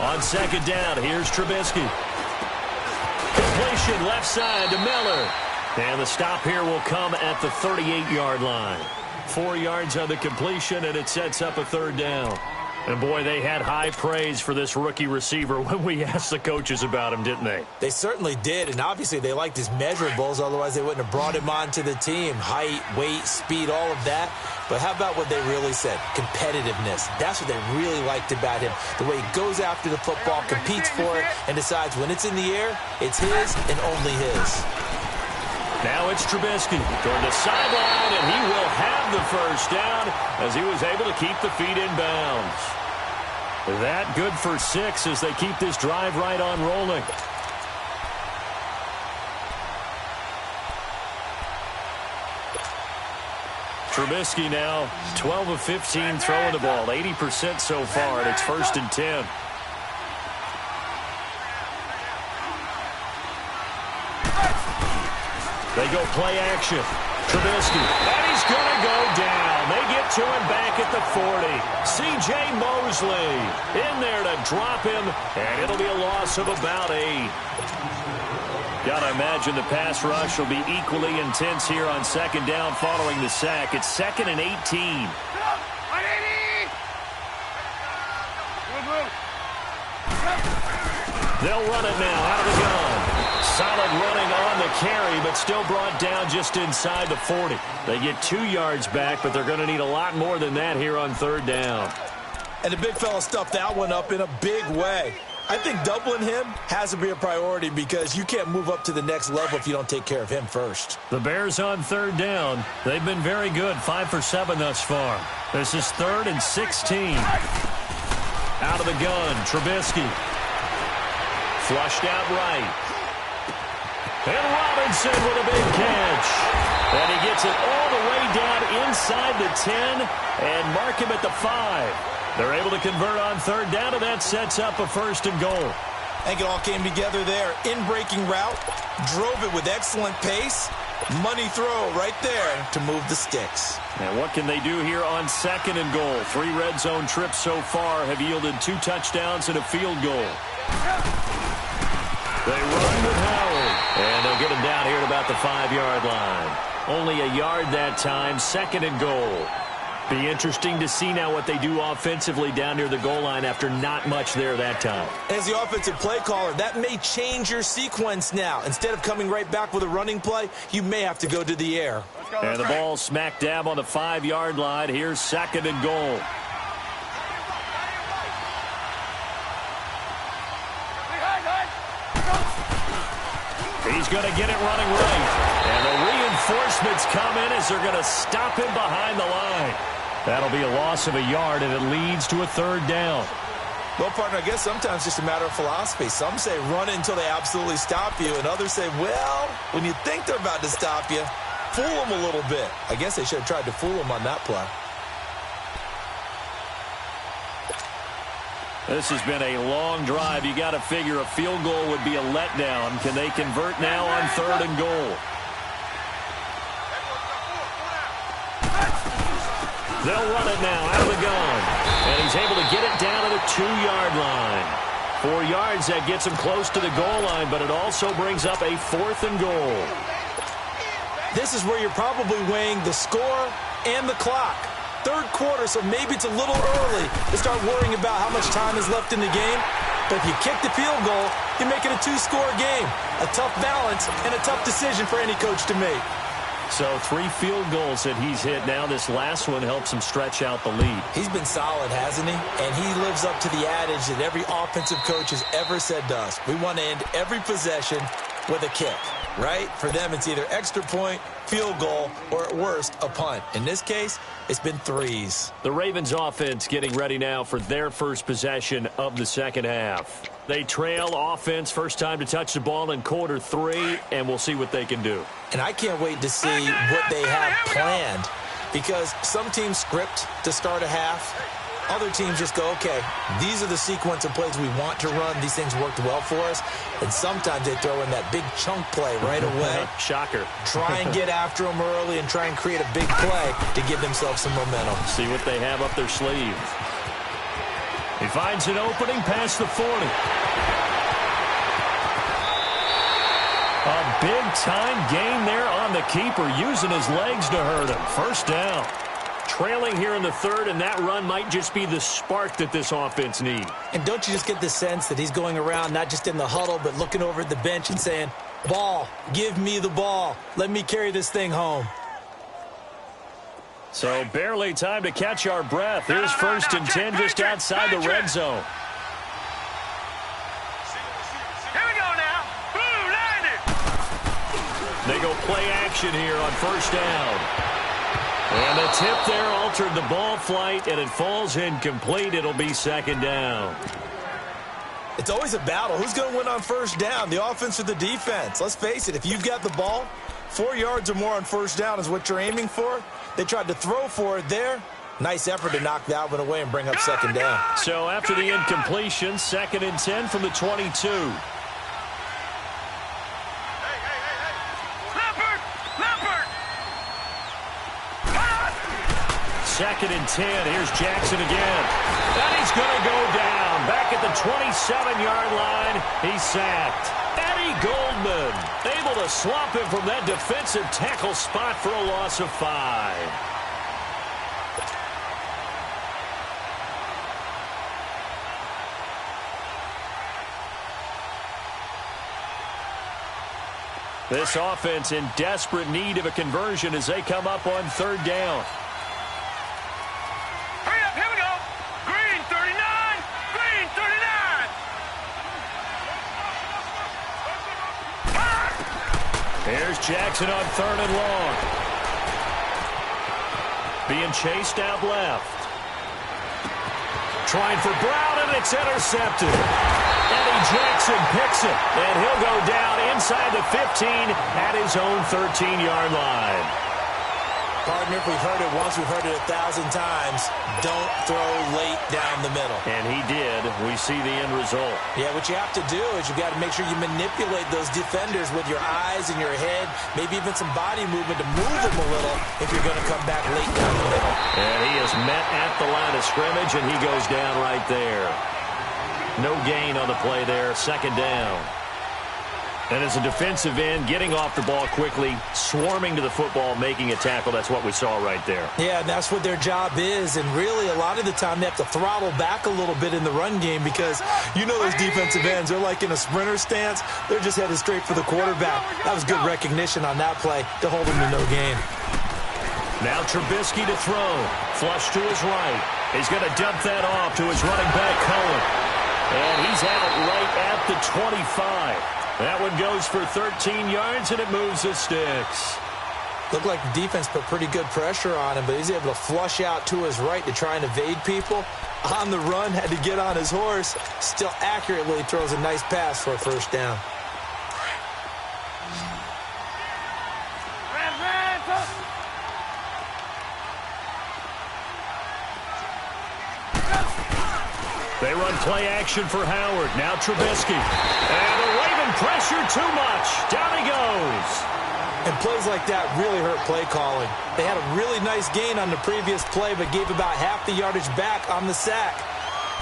On second down, here's Trubisky. Completion left side to Miller. And the stop here will come at the 38-yard line. 4 yards on the completion, and it sets up a third down. And, boy, they had high praise for this rookie receiver when we asked the coaches about him, didn't they? They certainly did, and obviously they liked his measurables. Otherwise, they wouldn't have brought him onto the team. Height, weight, speed, all of that. But how about what they really said? Competitiveness. That's what they really liked about him. The way he goes after the football, competes for it, and decides when it's in the air, it's his and only his. Now it's Trubisky toward the sideline, and he will have the first down as he was able to keep the feet in bounds. That good for 6 as they keep this drive right on rolling. Trubisky now 12 of 15 throwing the ball, 80% so far, and it's 1st and 10. They go play action. Trubisky, and he's going to go down. They get to him back at the 40. C.J. Mosley in there to drop him, and it'll be a loss of about 8. Got to imagine the pass rush will be equally intense here on second down following the sack. It's 2nd and 18. They'll run it now out of the gun. Solid running on the carry, but still brought down just inside the 40. They get 2 yards back, but they're going to need a lot more than that here on third down. And the big fella stuffed that one up in a big way. I think doubling him has to be a priority because you can't move up to the next level if you don't take care of him first. The Bears on third down. They've been very good, 5 for 7 thus far. This is 3rd and 16. Out of the gun, Trubisky. Flushed out right. And Robinson with a big catch. And he gets it all the way down inside the 10 and mark him at the 5. They're able to convert on third down, and that sets up a 1st and goal. I think it all came together there. In-breaking route, drove it with excellent pace. Money throw right there to move the sticks. And what can they do here on 2nd and goal? 3 red zone trips so far have yielded 2 touchdowns and a field goal. They run with Howard, and they'll get him down here at about the 5-yard line. Only a yard that time, 2nd and goal. Be interesting to see now what they do offensively down near the goal line after not much there that time. As the offensive play caller, that may change your sequence now. Instead of coming right back with a running play, you may have to go to the air. And the ball smack dab on the 5-yard line. Here's 2nd and goal. He's going to get it running right. And the reinforcements come in as they're going to stop him behind the line. That'll be a loss of a yard, and it leads to a 3rd down. Well, partner, I guess sometimes it's just a matter of philosophy. Some say run it until they absolutely stop you, and others say, well, when you think they're about to stop you, fool them a little bit. I guess they should have tried to fool them on that play. This has been a long drive. You got to figure a field goal would be a letdown. Can they convert now on 3rd and goal? They'll run it now out of the gun. And he's able to get it down to the 2-yard line. 4 yards, that gets him close to the goal line, but it also brings up a 4th and goal. This is where you're probably weighing the score and the clock. 3rd quarter, so maybe it's a little early to start worrying about how much time is left in the game. But if you kick the field goal, you make it a 2-score game. A tough balance and a tough decision for any coach to make. So 3 field goals that he's hit now. This last one helps him stretch out the lead. He's been solid, hasn't he? And he lives up to the adage that every offensive coach has ever said to us. We want to end every possession with a kick, right? For them, it's either extra point, field goal, or at worst, a punt. In this case, it's been 3s. The Ravens offense getting ready now for their first possession of the second half. They trail offense, first time to touch the ball in quarter 3, and we'll see what they can do. And I can't wait to see what they have planned, because some teams script to start a half. Other teams just go, okay, these are the sequence of plays we want to run. These things worked well for us. And sometimes they throw in that big chunk play right away. Shocker. Try and get after them early and try and create a big play to give themselves some momentum. See what they have up their sleeve. He finds an opening past the 40. A big-time gain there on the keeper, using his legs to hurt him. First down. Trailing here in the third, and that run might just be the spark that this offense needs. And don't you just get the sense that he's going around, not just in the huddle, but looking over at the bench and saying, ball, give me the ball. Let me carry this thing home. So barely time to catch our breath. Here's first and 10 just outside the red zone. Here we go now. Boom, landed. They go play action here on first down. And the tip there altered the ball flight, and it falls incomplete. It'll be second down. It's always a battle. Who's going to win on first down, the offense or the defense? Let's face it, if you've got the ball, 4 yards or more on first down is what you're aiming for. They tried to throw for it there. Nice effort to knock that one away and bring up second down. So after the incompletion, second and 10 from the 22. Second and 10. Here's Jackson again. And he's going to go down. Back at the 27-yard line. He's sacked. Eddie Goldman able to swap him from that defensive tackle spot for a loss of 5. This offense in desperate need of a conversion as they come up on third down. Here's Jackson on third and long. Being chased out left. Trying for Brown, and it's intercepted. Eddie Jackson picks it, and he'll go down inside the 15 at his own 13-yard line. Partner, if we've heard it once, we've heard it 1,000 times. Don't throw late down the middle. And he did. We see the end result. Yeah, what you have to do is you've got to make sure you manipulate those defenders with your eyes and your head, maybe even some body movement to move them a little if you're going to come back late down the middle. And he is met at the line of scrimmage, and he goes down right there. No gain on the play there. Second down. And as a defensive end, getting off the ball quickly, swarming to the football, making a tackle, that's what we saw right there. Yeah, and that's what their job is. And really, a lot of the time, they have to throttle back a little bit in the run game because you know those defensive ends, they're like in a sprinter stance. They're just headed straight for the quarterback. That was good recognition on that play to hold him to no gain. Now Trubisky to throw. Flush to his right. He's going to dump that off to his running back, Cohen. And he's out right at the 25. That one goes for 13 yards, and it moves the sticks. Looked like the defense put pretty good pressure on him, but he's able to flush out to his right to try and evade people. On the run, had to get on his horse. Still accurately throws a nice pass for a first down. They run play action for Howard. Now Trubisky. And the Raven pressure too much. Down he goes. And plays like that really hurt play calling. They had a really nice gain on the previous play, but gave about half the yardage back on the sack.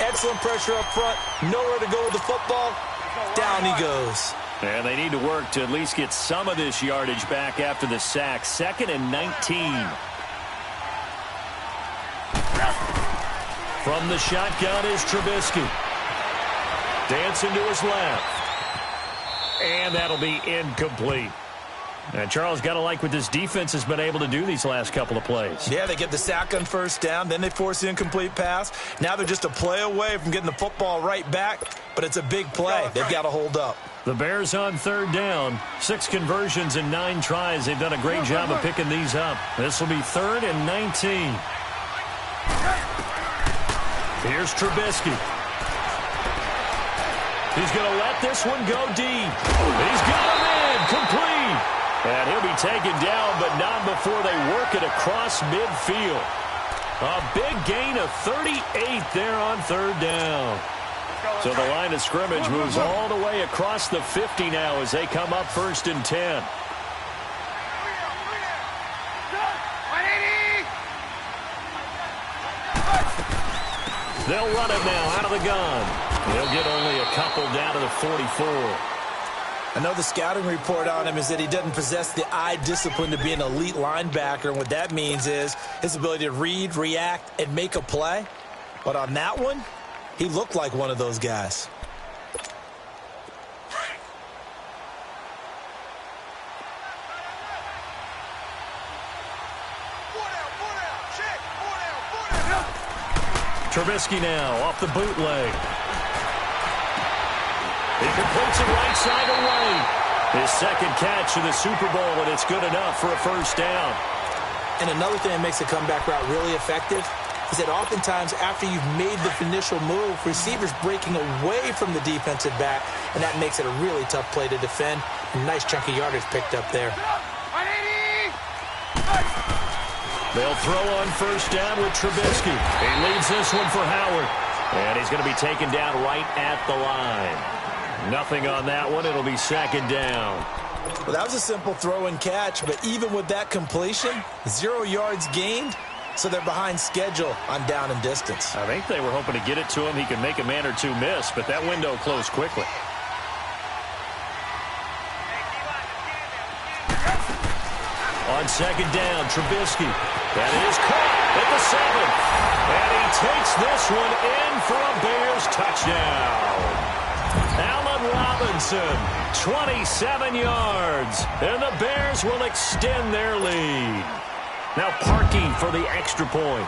Excellent pressure up front. Nowhere to go with the football. Down he goes. And they need to work to at least get some of this yardage back after the sack. Second and 19. From the shotgun is Trubisky. Dancing to his left. And that'll be incomplete. And Charles, got to like what this defense has been able to do these last couple of plays. Yeah, they get the sack on first down, then they force the incomplete pass. Now they're just a play away from getting the football right back, but it's a big play. They've got to hold up. The Bears on third down. 6 conversions in 9 tries. They've done a great job of picking these up. This will be third and 19. Here's Trubisky. He's going to let this one go deep. He's got him in. Complete. And he'll be taken down, but not before they work it across midfield. A big gain of 38 there on third down. So the line of scrimmage moves all the way across the 50 now as they come up first and 10. They'll run it now out of the gun. They'll get only a couple down to the 44. I know the scouting report on him is that he doesn't possess the eye discipline to be an elite linebacker, and what that means is his ability to read, react, and make a play. But on that one, he looked like one of those guys. Trubisky now off the bootleg. He completes it right side to right. His second catch of the Super Bowl, and it's good enough for a first down. And another thing that makes the comeback route really effective is that oftentimes after you've made the initial move, receivers breaking away from the defensive back, and that makes it a really tough play to defend. A nice chunk of yardage picked up there. They'll throw on first down with Trubisky. He leads this one for Howard. And he's going to be taken down right at the line. Nothing on that one. It'll be second down. Well, that was a simple throw and catch, but even with that completion, 0 yards gained, so they're behind schedule on down and distance. I think they were hoping to get it to him. He could make a man or two miss, but that window closed quickly. On second down, Trubisky. And it is caught at the 7. And he takes this one in for a Bears touchdown. Allen Robinson, 27 yards. And the Bears will extend their lead. Now Parkey for the extra point.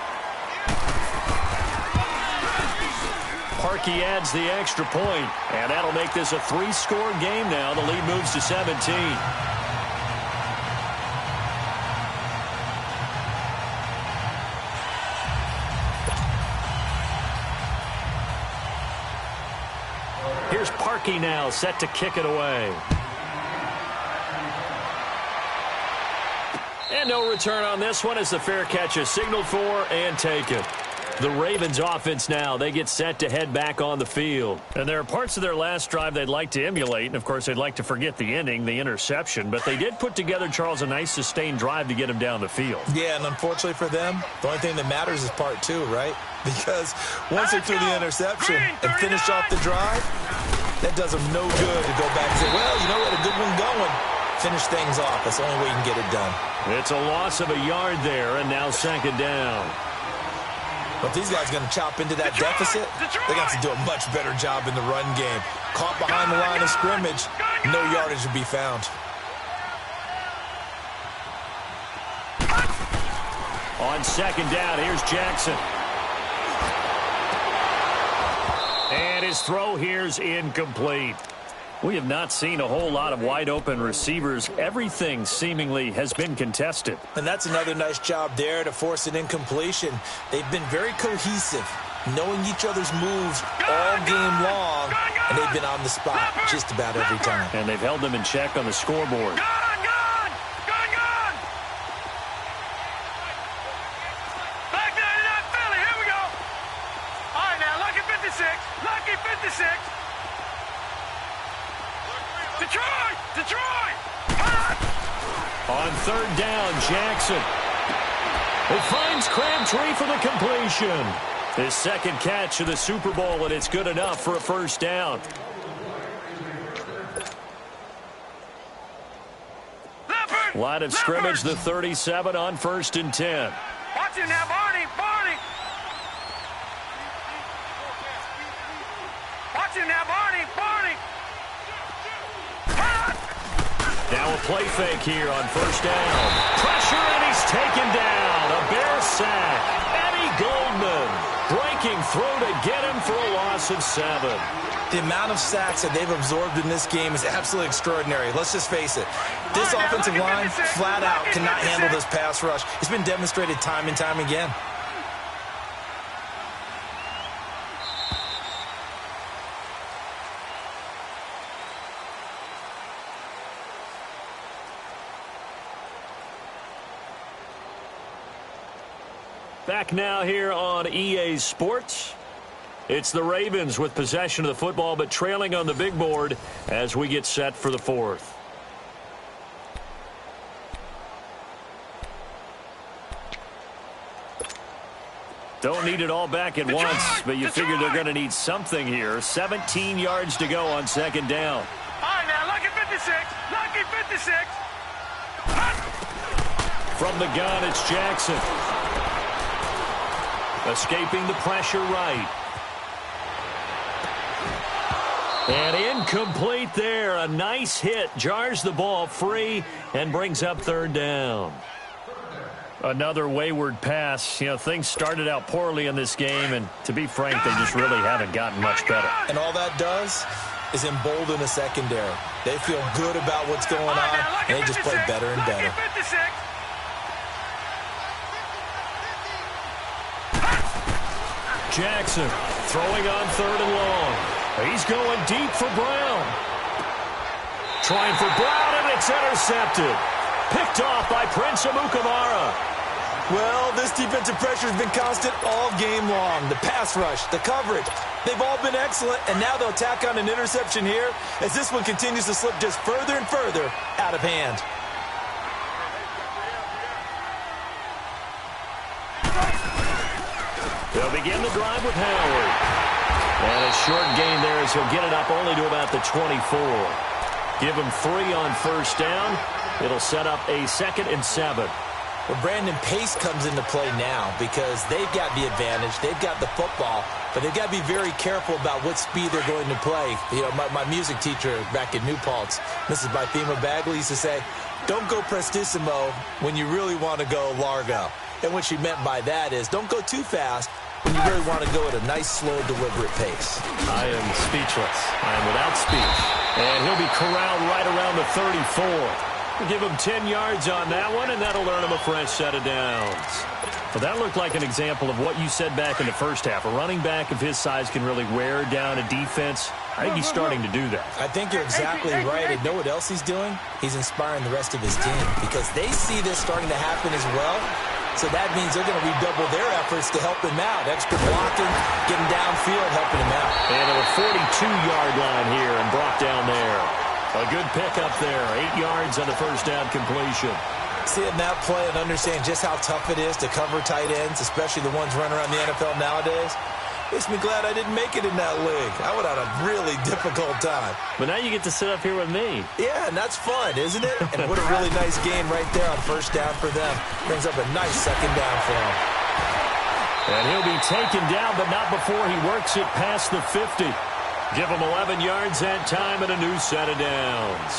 Parkey adds the extra point, and that'll make this a 3-score game now. The lead moves to 17. Here's Parkey now, set to kick it away. And no return on this one as the fair catch is signaled for and taken. The Ravens offense now, they get set to head back on the field. And there are parts of their last drive they'd like to emulate, and of course they'd like to forget the ending, the interception, but they did put together, Charles, a nice sustained drive to get him down the field. Yeah, and unfortunately for them, the only thing that matters is part 2, right? Because once they threw the interception and finished off the drive, that does them no good to go back and say, well, you know what, a good one going. Finish things off. That's the only way you can get it done. It's a loss of a yard there, and now second down. But if these guys are going to chop into that deficit, they're going to have to do a much better job in the run game. Caught behind the line of scrimmage, no yardage will be found. On second down, here's Jackson. And his throw here's incomplete. We have not seen a whole lot of wide-open receivers. Everything seemingly has been contested. And that's another nice job there to force an incompletion. They've been very cohesive, knowing each other's moves all game long, and they've been on the spot just about every time. And they've held them in check on the scoreboard. Back 99 Philly, here we go. All right, now, lucky 56. Lucky 56. Detroit! On third down, Jackson. It finds Crabtree for the completion. His second catch of the Super Bowl, and it's good enough for a first down. Line of scrimmage, the 37 on 1st and 10. Watch him now, Barney! Watch him now, Barney! Now a play fake here on first down. Pressure, and he's taken down. A Bear sack. Eddie Goldman breaking through to get him for a loss of 7. The amount of sacks that they've absorbed in this game is absolutely extraordinary. Let's just face it. This offensive line, flat out, cannot handle this pass rush. It's been demonstrated time and time again. Back now here on EA Sports. It's the Ravens with possession of the football, but trailing on the big board as we get set for the 4th. Don't need it all back at once, but you figure they're going to need something here. 17 yards to go on second down. All right, now, lucky 56. Lucky 56. From the gun, it's Jackson. Escaping the pressure right. And incomplete there. A nice hit. Jars the ball free and brings up third down. Another wayward pass. You know, things started out poorly in this game, and to be frank, they just really haven't gotten much better. And all that does is embolden the secondary. They feel good about what's going on, and they just play better and better. Jackson throwing on third and long. He's going deep for Brown. Trying for Brown, and it's intercepted. Picked off by Prince Amukamara. Well, this defensive pressure has been constant all game long. The pass rush, the coverage, they've all been excellent, and now they'll tack on an interception here as this one continues to slip just further and further out of hand. They'll begin the drive with Howard. And a short gain there as he'll get it up only to about the 24. Give him 3 on first down. It'll set up a 2nd and 7. Well, Brandon, pace comes into play now because they've got the advantage. They've got the football, but they've got to be very careful about what speed they're going to play. You know, my music teacher back in New Paltz, Mrs. Bythema Bagley, used to say, don't go prestissimo when you really want to go largo. And what she meant by that is don't go too fast when you really want to go at a nice, slow, deliberate pace. I am speechless. I am without speech. And he'll be corralled right around the 34. We'll give him 10 yards on that one, and that'll earn him a fresh set of downs. Well, that looked like an example of what you said back in the first half. A running back of his size can really wear down a defense. I think he's starting to do that. I think you're exactly right. And know what else he's doing? He's inspiring the rest of his team because they see this starting to happen as well. So that means they're going to redouble their efforts to help him out. Extra blocking, getting downfield, helping him out. And at a 42-yard line here and brought down there. A good pickup there. 8 yards on the first down completion. Seeing that play and understand just how tough it is to cover tight ends, especially the ones running around the NFL nowadays, makes me glad I didn't make it in that league. I would have had a really difficult time. But now you get to sit up here with me. Yeah, and that's fun, isn't it? And what a really nice game right there on first down for them. Brings up a nice second down for them. And he'll be taken down, but not before he works it past the 50. Give him 11 yards that time and a new set of downs.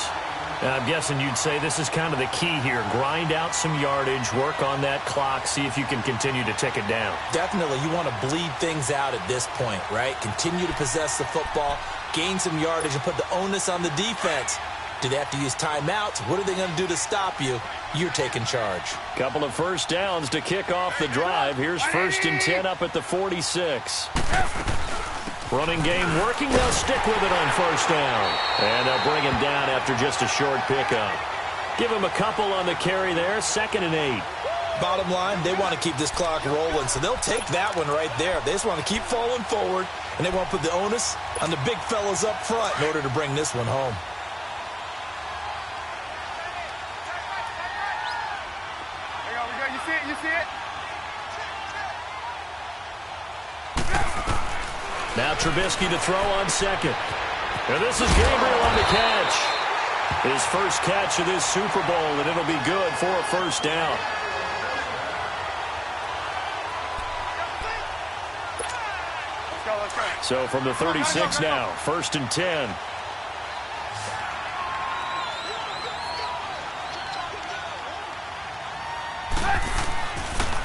Now, I'm guessing you'd say this is kind of the key here. Grind out some yardage, work on that clock, see if you can continue to tick it down. Definitely. You want to bleed things out at this point, right? Continue to possess the football, gain some yardage, and put the onus on the defense. Do they have to use timeouts? What are they going to do to stop you? You're taking charge. Couple of first downs to kick off the drive. Here's 1st and 10 up at the 46. Running game working. They'll stick with it on first down. And they'll bring him down after just a short pickup. Give him a couple on the carry there. 2nd and 8. Bottom line, they want to keep this clock rolling, so they'll take that one right there. They just want to keep falling forward, and they want to put the onus on the big fellas up front in order to bring this one home. There we go. You see it? You see it? Now Trubisky to throw on second. And this is Gabriel on the catch. His first catch of this Super Bowl, and it'll be good for a first down. So from the 36 now, 1st and 10.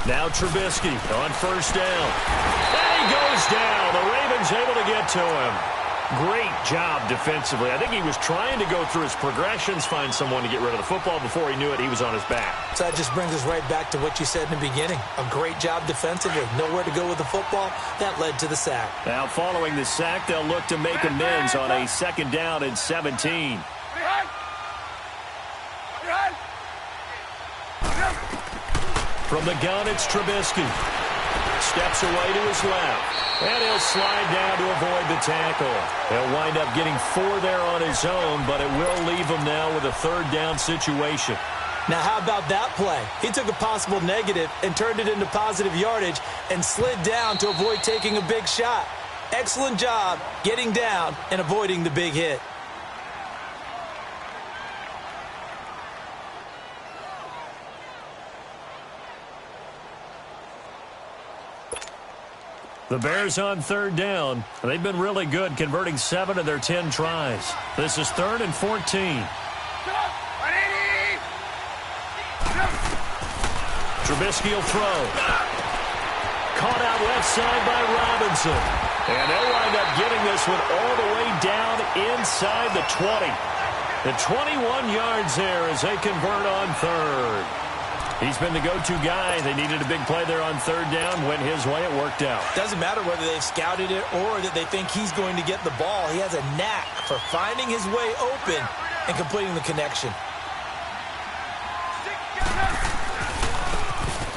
Now Trubisky on first down. And he goes down. The Ravens able to get to him. Great job defensively. I think he was trying to go through his progressions, find someone to get rid of the football. Before he knew it, he was on his back. So that just brings us right back to what you said in the beginning. A great job defensively. Nowhere to go with the football. That led to the sack. Now following the sack, they'll look to make amends on a 2nd down and 17. From the gun, it's Trubisky. Steps away to his left. And he'll slide down to avoid the tackle. He'll wind up getting 4 there on his own, but it will leave him now with a 3rd down situation. Now, how about that play? He took a possible negative and turned it into positive yardage and slid down to avoid taking a big shot. Excellent job getting down and avoiding the big hit. The Bears on third down. They've been really good, converting 7 of their 10 tries. This is 3rd and 14. Trubisky will throw. Caught out left side by Robinson. And they'll wind up getting this one all the way down inside the 20. The 21 yards there as they convert on third. He's been the go-to guy. They needed a big play there on third down. Went his way. It worked out. Doesn't matter whether they've scouted it or that they think he's going to get the ball. He has a knack for finding his way open and completing the connection.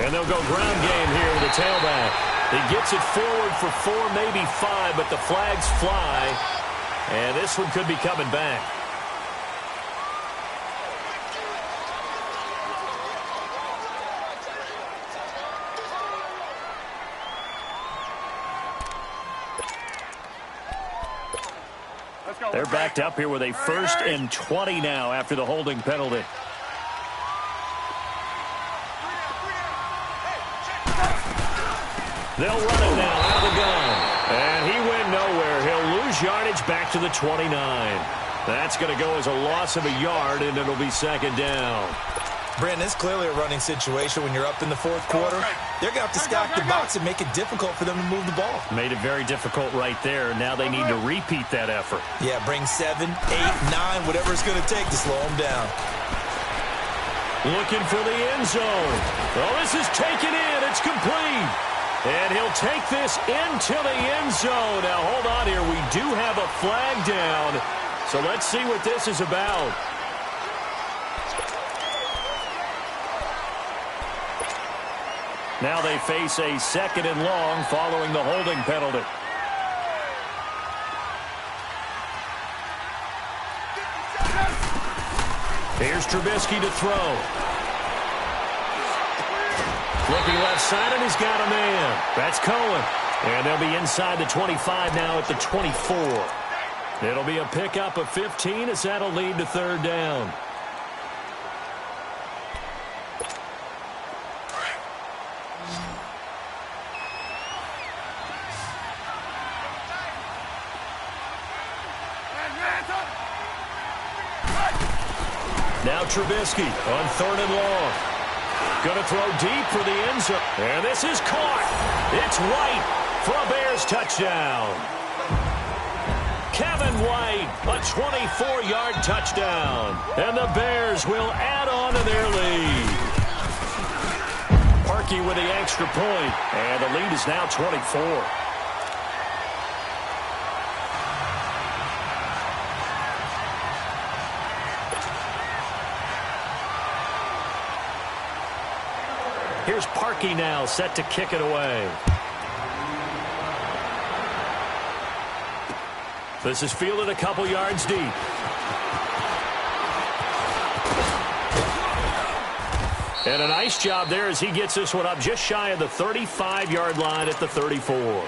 And they'll go ground game here with the tailback. He gets it forward for 4, maybe 5, but the flags fly. And this one could be coming back. They're backed up here with a 1st and 20 now after the holding penalty. They'll run it now out of the gun. And he went nowhere. He'll lose yardage back to the 29. That's going to go as a loss of a yard, and it'll be 2nd down. Brandon, it's clearly a running situation when you're up in the 4th quarter. They're going to have to stack the box and make it difficult for them to move the ball. Made it very difficult right there. Now they need to repeat that effort. Yeah, bring 7, 8, 9, whatever it's going to take to slow them down. Looking for the end zone. Oh, this is taken in. It's complete. And he'll take this into the end zone. Now, hold on here. We do have a flag down. So let's see what this is about. Now they face a 2nd and long following the holding penalty. Here's Trubisky to throw. Looking left side, and he's got a man. That's Cohen. And they'll be inside the 25 now at the 24. It'll be a pickup of 15 as that'll lead to 3rd down. Now Trubisky on 3rd and long. Going to throw deep for the end zone. And this is caught. It's White for a Bears touchdown. Kevin White, a 24-yard touchdown. And the Bears will add on to their lead. Parkey with the extra point. And the lead is now 24. Here's Parkey now, set to kick it away. This is fielded a couple yards deep. And a nice job there as he gets this one up just shy of the 35-yard line at the 34.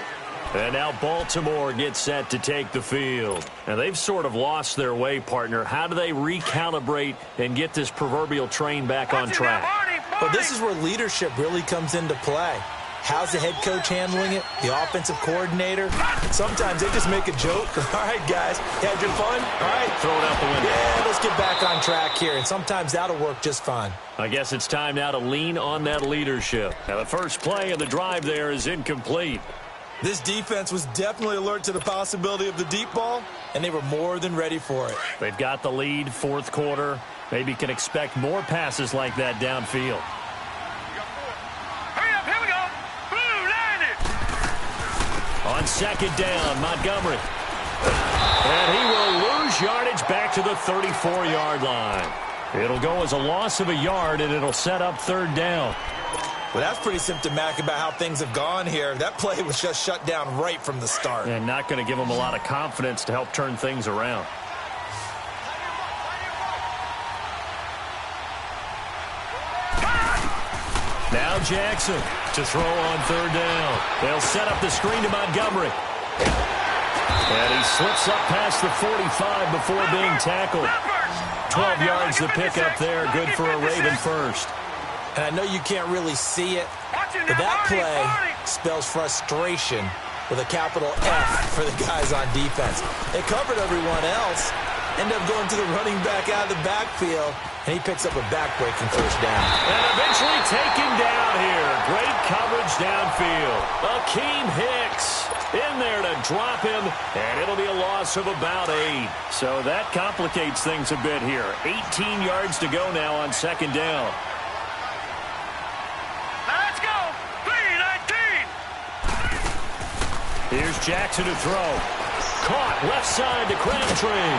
And now Baltimore gets set to take the field. Now, they've sort of lost their way, partner. How do they recalibrate and get this proverbial train back on track? But this is where leadership really comes into play. How's the head coach handling it? The offensive coordinator? Sometimes they just make a joke. All right, guys, had your fun? All right. Throw it out the window. Yeah, let's get back on track here. And sometimes that'll work just fine. I guess it's time now to lean on that leadership. Now, the first play of the drive there is incomplete. This defense was definitely alert to the possibility of the deep ball, and they were more than ready for it. They've got the lead, 4th quarter. Maybe can expect more passes like that downfield. Hurry up, here we go. Blue, landed. On 2nd down, Montgomery. And he will lose yardage back to the 34-yard line. It'll go as a loss of a yard, and it'll set up 3rd down. Well, that's pretty symptomatic about how things have gone here. That play was just shut down right from the start. And not going to give them a lot of confidence to help turn things around. Now Jackson to throw on third down. They'll set up the screen to Montgomery. And he slips up past the 45 before being tackled. 12 yards the pick up there. Good for a Raven first. And I know you can't really see it, but that play spells frustration with a capital F for the guys on defense. They covered everyone else, end up going to the running back out of the backfield, and he picks up a back-breaking first down. And eventually taken down here. Great coverage downfield. Akeem Hicks in there to drop him, and it'll be a loss of about 8. So that complicates things a bit here. 18 yards to go now on second down. Let's go. 3-19. Here's Jackson to throw. Caught left side to Crabtree.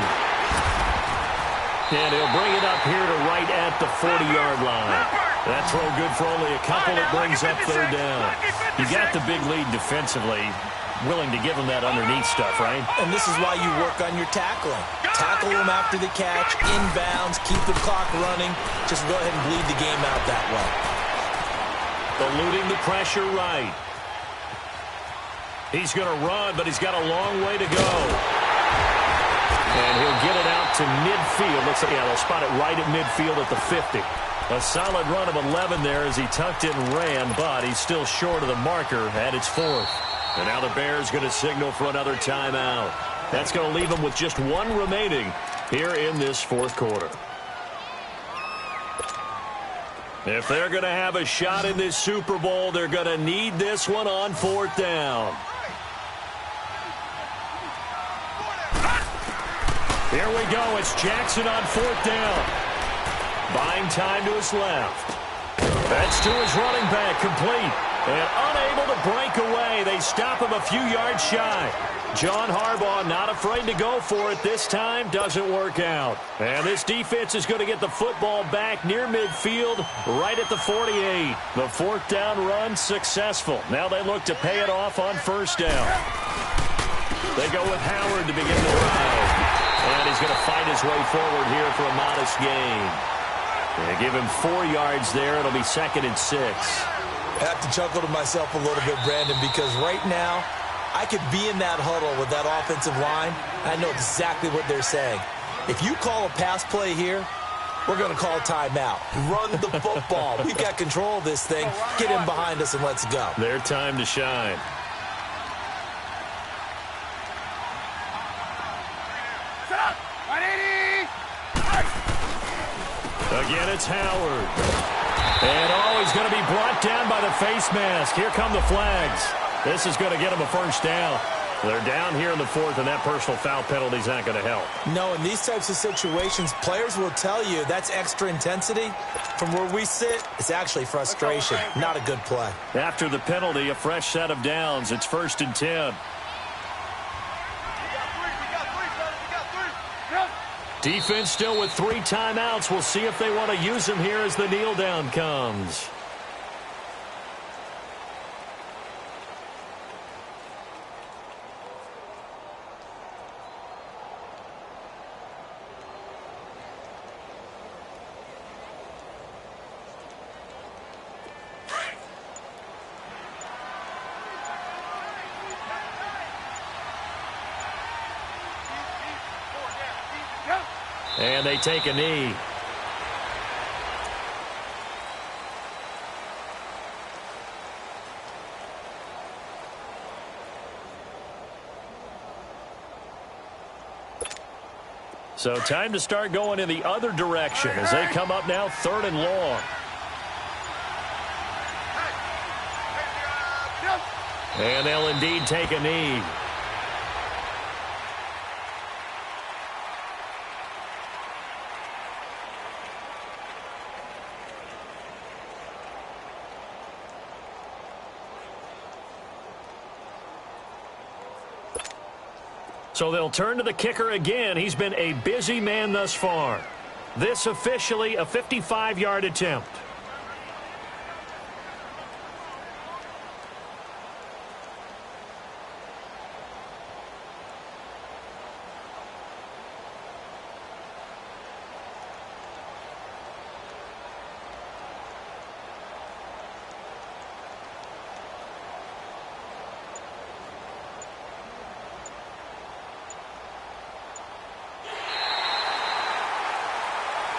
And he'll bring it up here to right at the 40-yard line. That throw good for only a couple. It brings up third down. You got the big lead defensively. Willing to give him that underneath stuff, right? And this is why you work on your tackling. Tackle him after the catch, inbounds, keep the clock running. Just go ahead and bleed the game out that way. Eluding the pressure right. He's going to run, but he's got a long way to go. And he'll get it out to midfield. Looks like, yeah, they'll spot it right at midfield at the 50. A solid run of 11 there as he tucked it and ran, but he's still short of the marker at its 4th. And now the Bears going to signal for another timeout. That's going to leave them with just one remaining here in this 4th quarter. If they're going to have a shot in this Super Bowl, they're going to need this one on 4th down. Here we go. It's Jackson on 4th down. Buying time to his left. That's to his running back, complete. And unable to break away. They stop him a few yards shy. John Harbaugh not afraid to go for it this time. Doesn't work out. And this defense is going to get the football back near midfield, right at the 48. The 4th down run successful. Now they look to pay it off on 1st down. They go with Howard to begin the drive. And he's going to fight his way forward here for a modest gain. They give him 4 yards there. It'll be 2nd and 6. I have to chuckle to myself a little bit, Brandon, because right now I could be in that huddle with that offensive line. I know exactly what they're saying. If you call a pass play here, we're going to call a timeout. Run the football. We've got control of this thing. Get him behind us and let's go. Their time to shine. Again, it's Howard. And he's going to be brought down by the face mask. Here come the flags. This is going to get him a first down. They're down here in the 4th, and that personal foul penalty is not going to help. No, in these types of situations, players will tell you that's extra intensity. From where we sit, it's actually frustration. Not a good play. After the penalty, a fresh set of downs. It's 1st and 10. Defense still with 3 timeouts. We'll see if they want to use them here as the kneel down comes. And they take a knee. So time to start going in the other direction as they come up now 3rd and long. And they'll indeed take a knee. So they'll turn to the kicker again. He's been a busy man thus far. This officially a 55-yard attempt.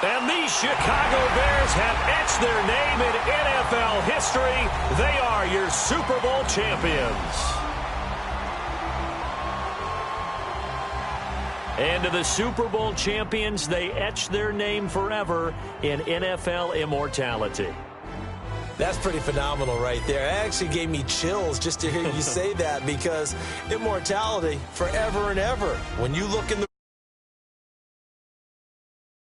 And these Chicago Bears have etched their name in NFL history. They are your Super Bowl champions. And to the Super Bowl champions, they etch their name forever in NFL immortality. That's pretty phenomenal right there. It actually gave me chills just to hear you say that, because immortality forever and ever. When you look in the